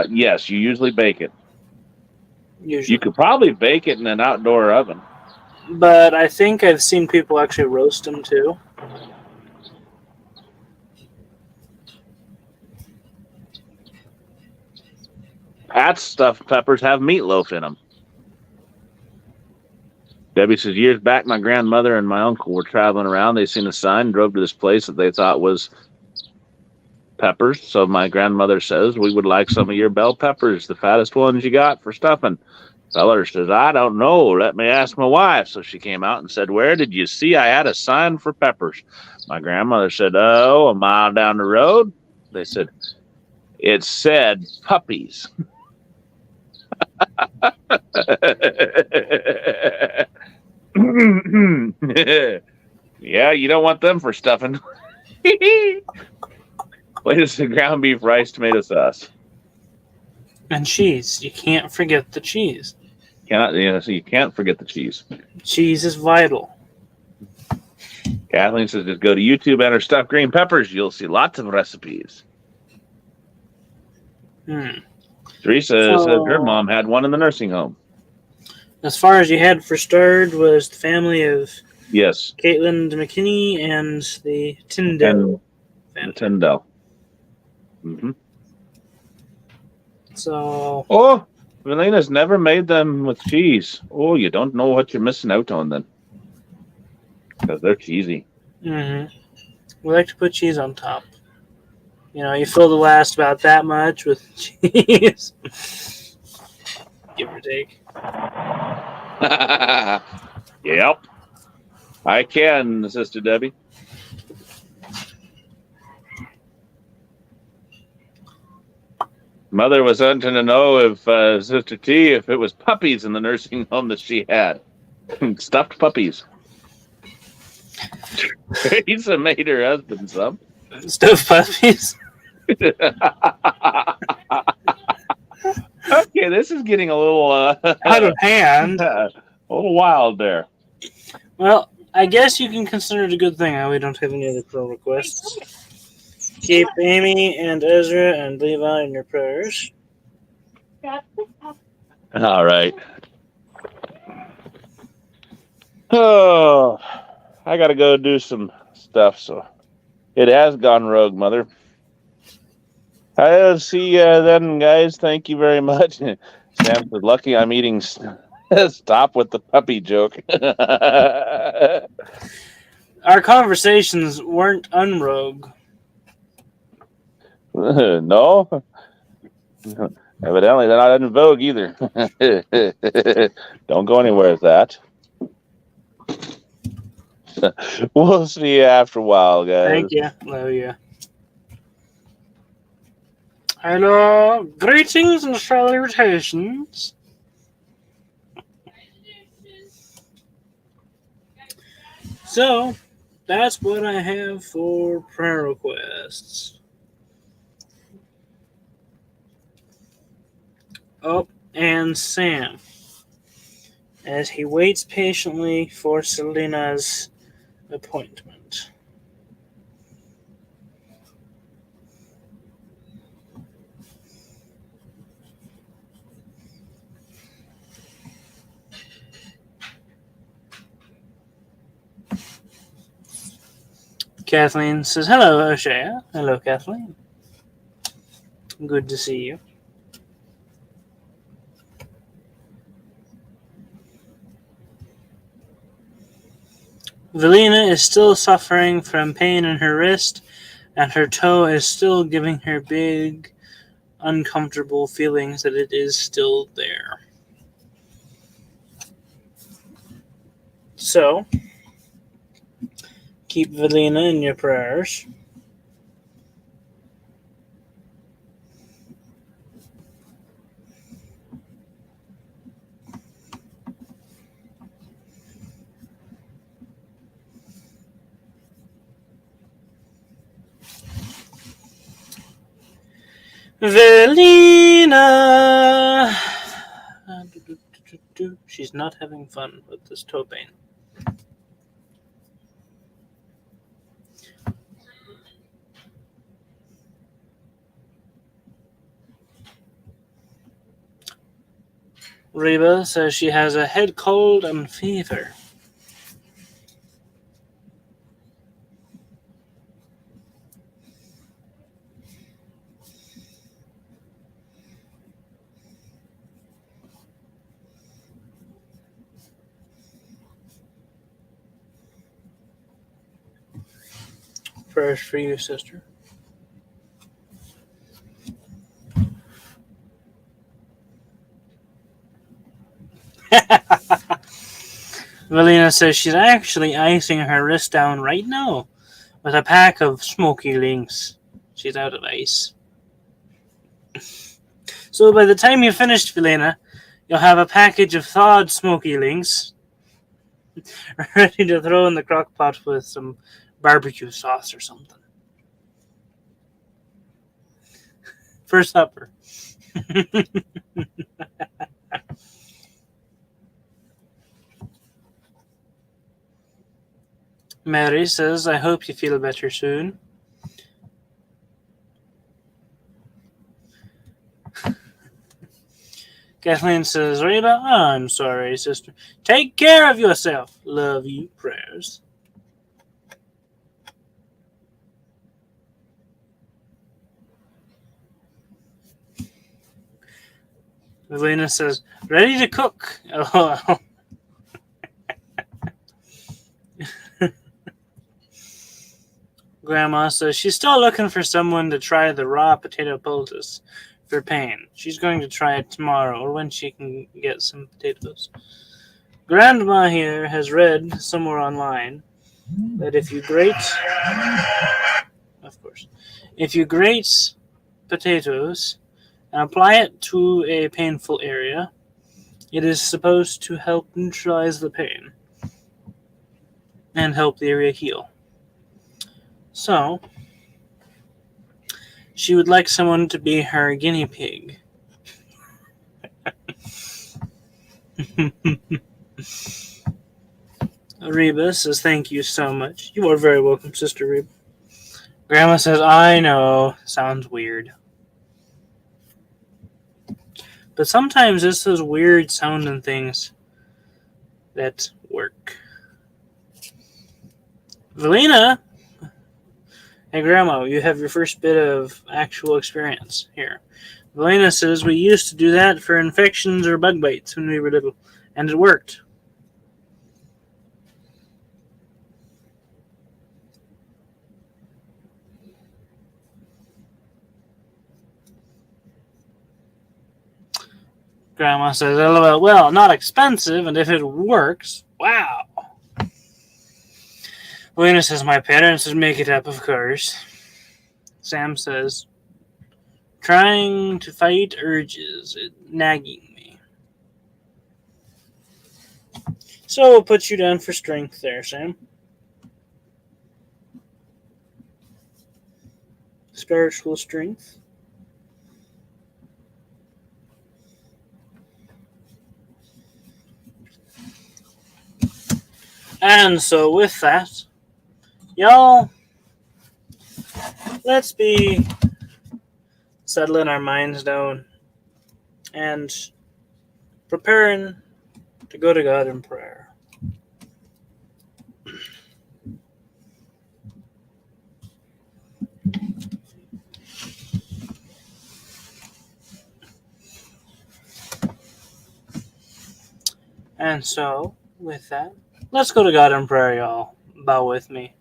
Yes, you usually bake it. Usually. You could probably bake it in an outdoor oven. But I think I've seen people actually roast them too. Pat's stuffed peppers have meatloaf in them. Debbie says, years back, my grandmother and my uncle were traveling around. They seen a sign, drove to this place that they thought was peppers. So my grandmother says, we would like some of your bell peppers, the fattest ones you got for stuffing. Feller says, I don't know. Let me ask my wife. So she came out and said, where did you see I had a sign for peppers? My grandmother said, oh, a mile down the road. They said, it said puppies. Yeah, you don't want them for stuffing. What is the ground beef, rice, tomato sauce? And cheese. You can't forget the cheese. So you can't forget the cheese. Cheese is vital. Kathleen says, just go to YouTube, enter stuffed green peppers. You'll see lots of recipes. Teresa said her mom had one in the nursing home. As far as you had for stirred was the family of Yes. Caitlin McKinney and the Tyndale family. The Tyndale. Mm-hmm. So. Oh, Velena's never made them with cheese. Oh, you don't know what you're missing out on then. Because they're cheesy. Mm-hmm. We like to put cheese on top. You fill the last about that much with cheese. Give or take. Yep. I can, Sister Debbie. Mother was wanting to know if Sister T, if it was puppies in the nursing home that she had. Stuffed puppies. Teresa made her husband some. Stuffed puppies. Okay, this is getting a little Out of hand. a little wild there. Well, I guess you can consider it a good thing how we don't have any other prayer requests. Keep Amy and Ezra and Levi in your prayers. All right. Oh, I got to go do some stuff. So it has gone rogue, Mother. I'll see you then, guys. Thank you very much. Sam said, lucky I'm eating. Stop with the puppy joke. Our conversations weren't unrogue. No. Evidently, they're not in vogue either. Don't go anywhere with that. We'll see you after a while, guys. Thank you. Love you. Hello. Greetings and salutations. So, that's what I have for prayer requests. Oh, and Sam, as he waits patiently for Selena's appointment. Kathleen says, hello, O'Shea. Hello, Kathleen. Good to see you. Velina is still suffering from pain in her wrist, and her toe is still giving her big, uncomfortable feelings that it is still there. So, keep Velina in your prayers. Velina! She's not having fun with this toe pain. Reba says she has a head cold and fever. Prayers for you, sister. Velina says she's actually icing her wrist down right now with a pack of Smoky Links. She's out of ice. So by the time you're finished, Velina, you'll have a package of thawed Smoky Links ready to throw in the crock pot with some barbecue sauce or something. For supper. Mary says, I hope you feel better soon. Kathleen says, Reba, I'm sorry, sister. Take care of yourself. Love you. Prayers. Elena says, ready to cook. LOL. Grandma says she's still looking for someone to try the raw potato poultice for pain. She's going to try it tomorrow or when she can get some potatoes. Grandma here has read somewhere online that if you grate potatoes and apply it to a painful area, It is supposed to help neutralize the pain and help the area heal. So, she would like someone to be her guinea pig. Reba says, thank you so much. You are very welcome, Sister Reba. Grandma says, I know. Sounds weird. But sometimes it's those weird sounding things that work. Valina! Hey, Grandma, you have your first bit of actual experience here. Valina says, we used to do that for infections or bug bites when we were little, and it worked. Grandma says, LOL, well, not expensive, and if it works, wow. Lena says, my parents would make it up, of course. Sam says, trying to fight urges, nagging me. So we'll put you down for strength there, Sam. Spiritual strength. And so with that, y'all, let's be settling our minds down and preparing to go to God in prayer. And so, with that, let's go to God in prayer, y'all. Bow with me.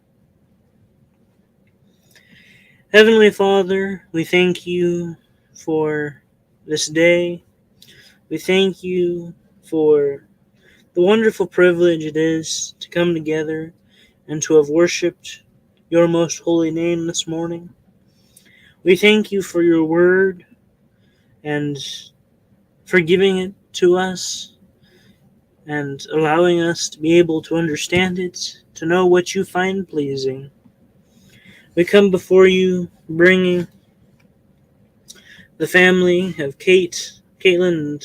Heavenly Father, we thank you for this day. We thank you for the wonderful privilege it is to come together and to have worshipped your most holy name this morning. We thank you for your word and for giving it to us and allowing us to be able to understand it, to know what you find pleasing. We come before you bringing the family of Caitlin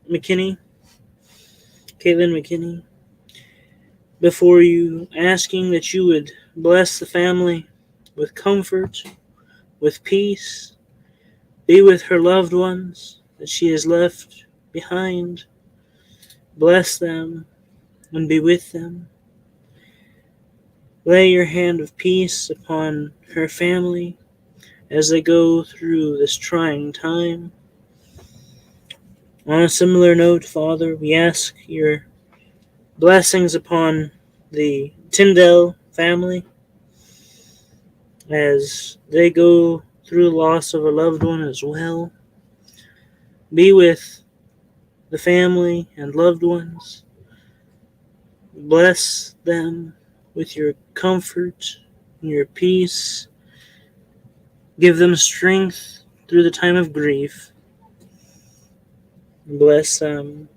McKinney, before you, asking that you would bless the family with comfort, with peace, be with her loved ones that she has left behind. Bless them and be with them. Lay your hand of peace upon her family as they go through this trying time. On a similar note, Father, we ask your blessings upon the Tyndale family as they go through the loss of a loved one as well. Be with the family and loved ones. Bless them with your comfort and your peace. Give them strength through the time of grief. Bless them.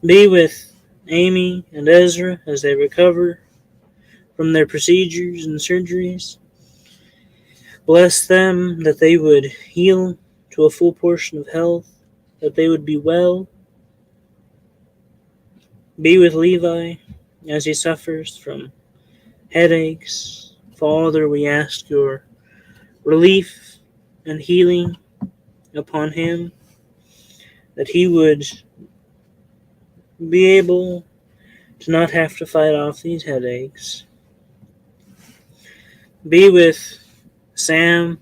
Be with Amy and Ezra as they recover from their procedures and surgeries. Bless them that they would heal to a full portion of health, that they would be well. Be with Levi as he suffers from headaches. Father, we ask your relief and healing upon him, that he would be able to not have to fight off these headaches. Be with Sam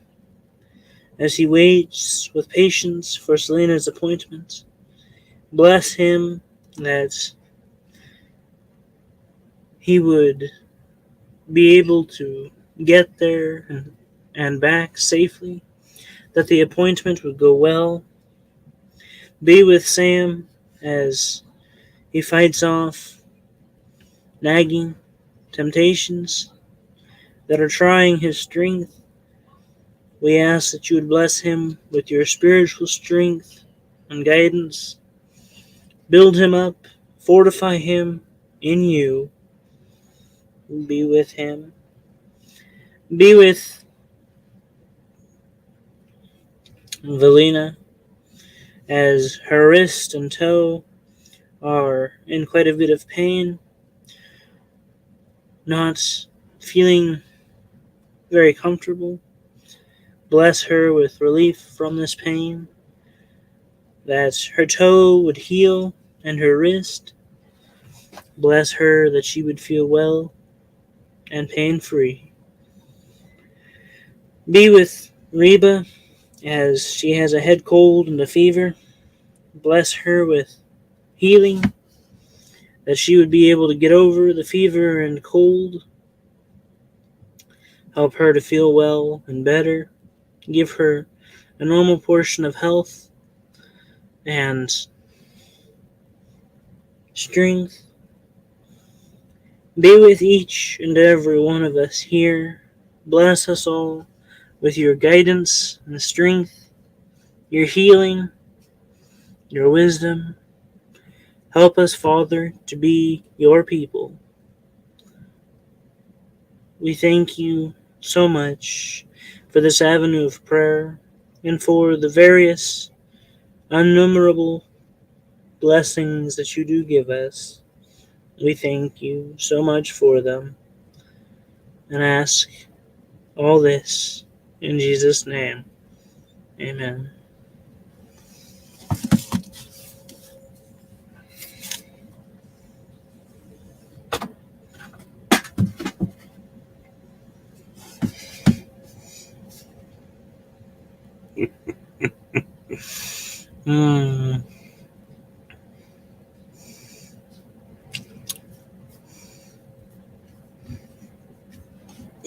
as he waits with patience for Selena's appointment. Bless him that he would be able to get there and back safely, that the appointment would go well. Be with Sam as he fights off nagging temptations that are trying his strength. We ask that you would bless him with your spiritual strength and guidance. Build him up, fortify him in you. Be with him. Be with Velina as her wrist and toe are in quite a bit of pain, not feeling very comfortable. Bless her with relief from this pain, that her toe would heal and her wrist. Bless her that she would feel well and pain-free. Be with Reba as she has a head cold and a fever. Bless her with healing, that she would be able to get over the fever and cold. Help her to feel well and better. Give her a normal portion of health and strength. Be with each and every one of us here. Bless us all with your guidance and strength, your healing, your wisdom. Help us, Father, to be your people. We thank you so much for this avenue of prayer and for the various innumerable blessings that you do give us. We thank you so much for them and ask all this in Jesus' name. Amen.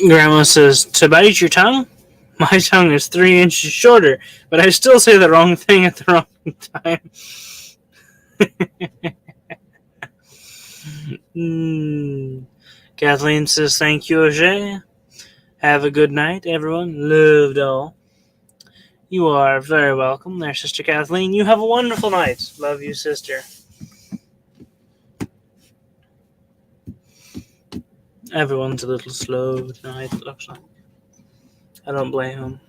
Grandma says, to bite your tongue? My tongue is 3 inches shorter, but I still say the wrong thing at the wrong time. Kathleen says, thank you, Ajay. Have a good night, everyone. Loved all. You are very welcome there, Sister Kathleen. You have a wonderful night. Love you, sister. Everyone's a little slow tonight, it looks like. I don't blame them.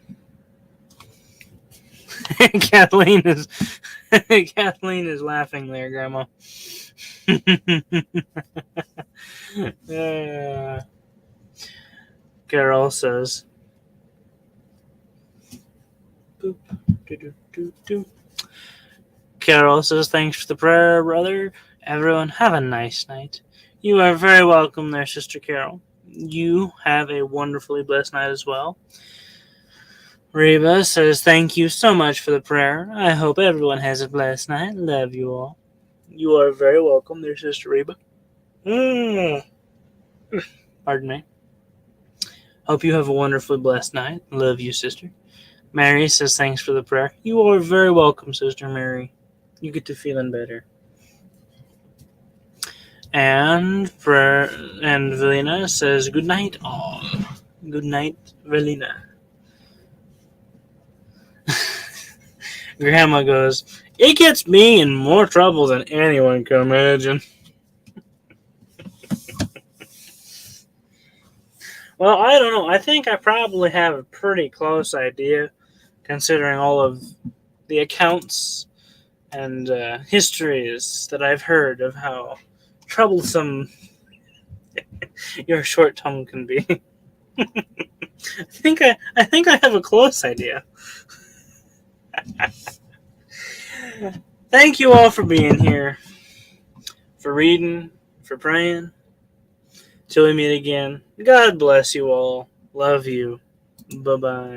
Kathleen is laughing there, Grandma. Carol says, boop, doo, doo, doo. Carol says, thanks for the prayer, brother. Everyone, have a nice night. You are very welcome there, Sister Carol. You have a wonderfully blessed night as well. Reba says, thank you so much for the prayer. I hope everyone has a blessed night. Love you all. You are very welcome there, Sister Reba. Pardon me. Hope you have a wonderfully blessed night. Love you, sister. Mary says, thanks for the prayer. You are very welcome, Sister Mary. You get to feeling better. And Velina says, good night, all. Good night, Velina. Grandma goes, it gets me in more trouble than anyone can imagine. Well, I don't know. I think I probably have a pretty close idea, considering all of the accounts and histories that I've heard of how troublesome your short tongue can be. I think I have a close idea. Thank you all for being here, for reading, for praying. Till we meet again, God bless you all. Love you. Bye-bye.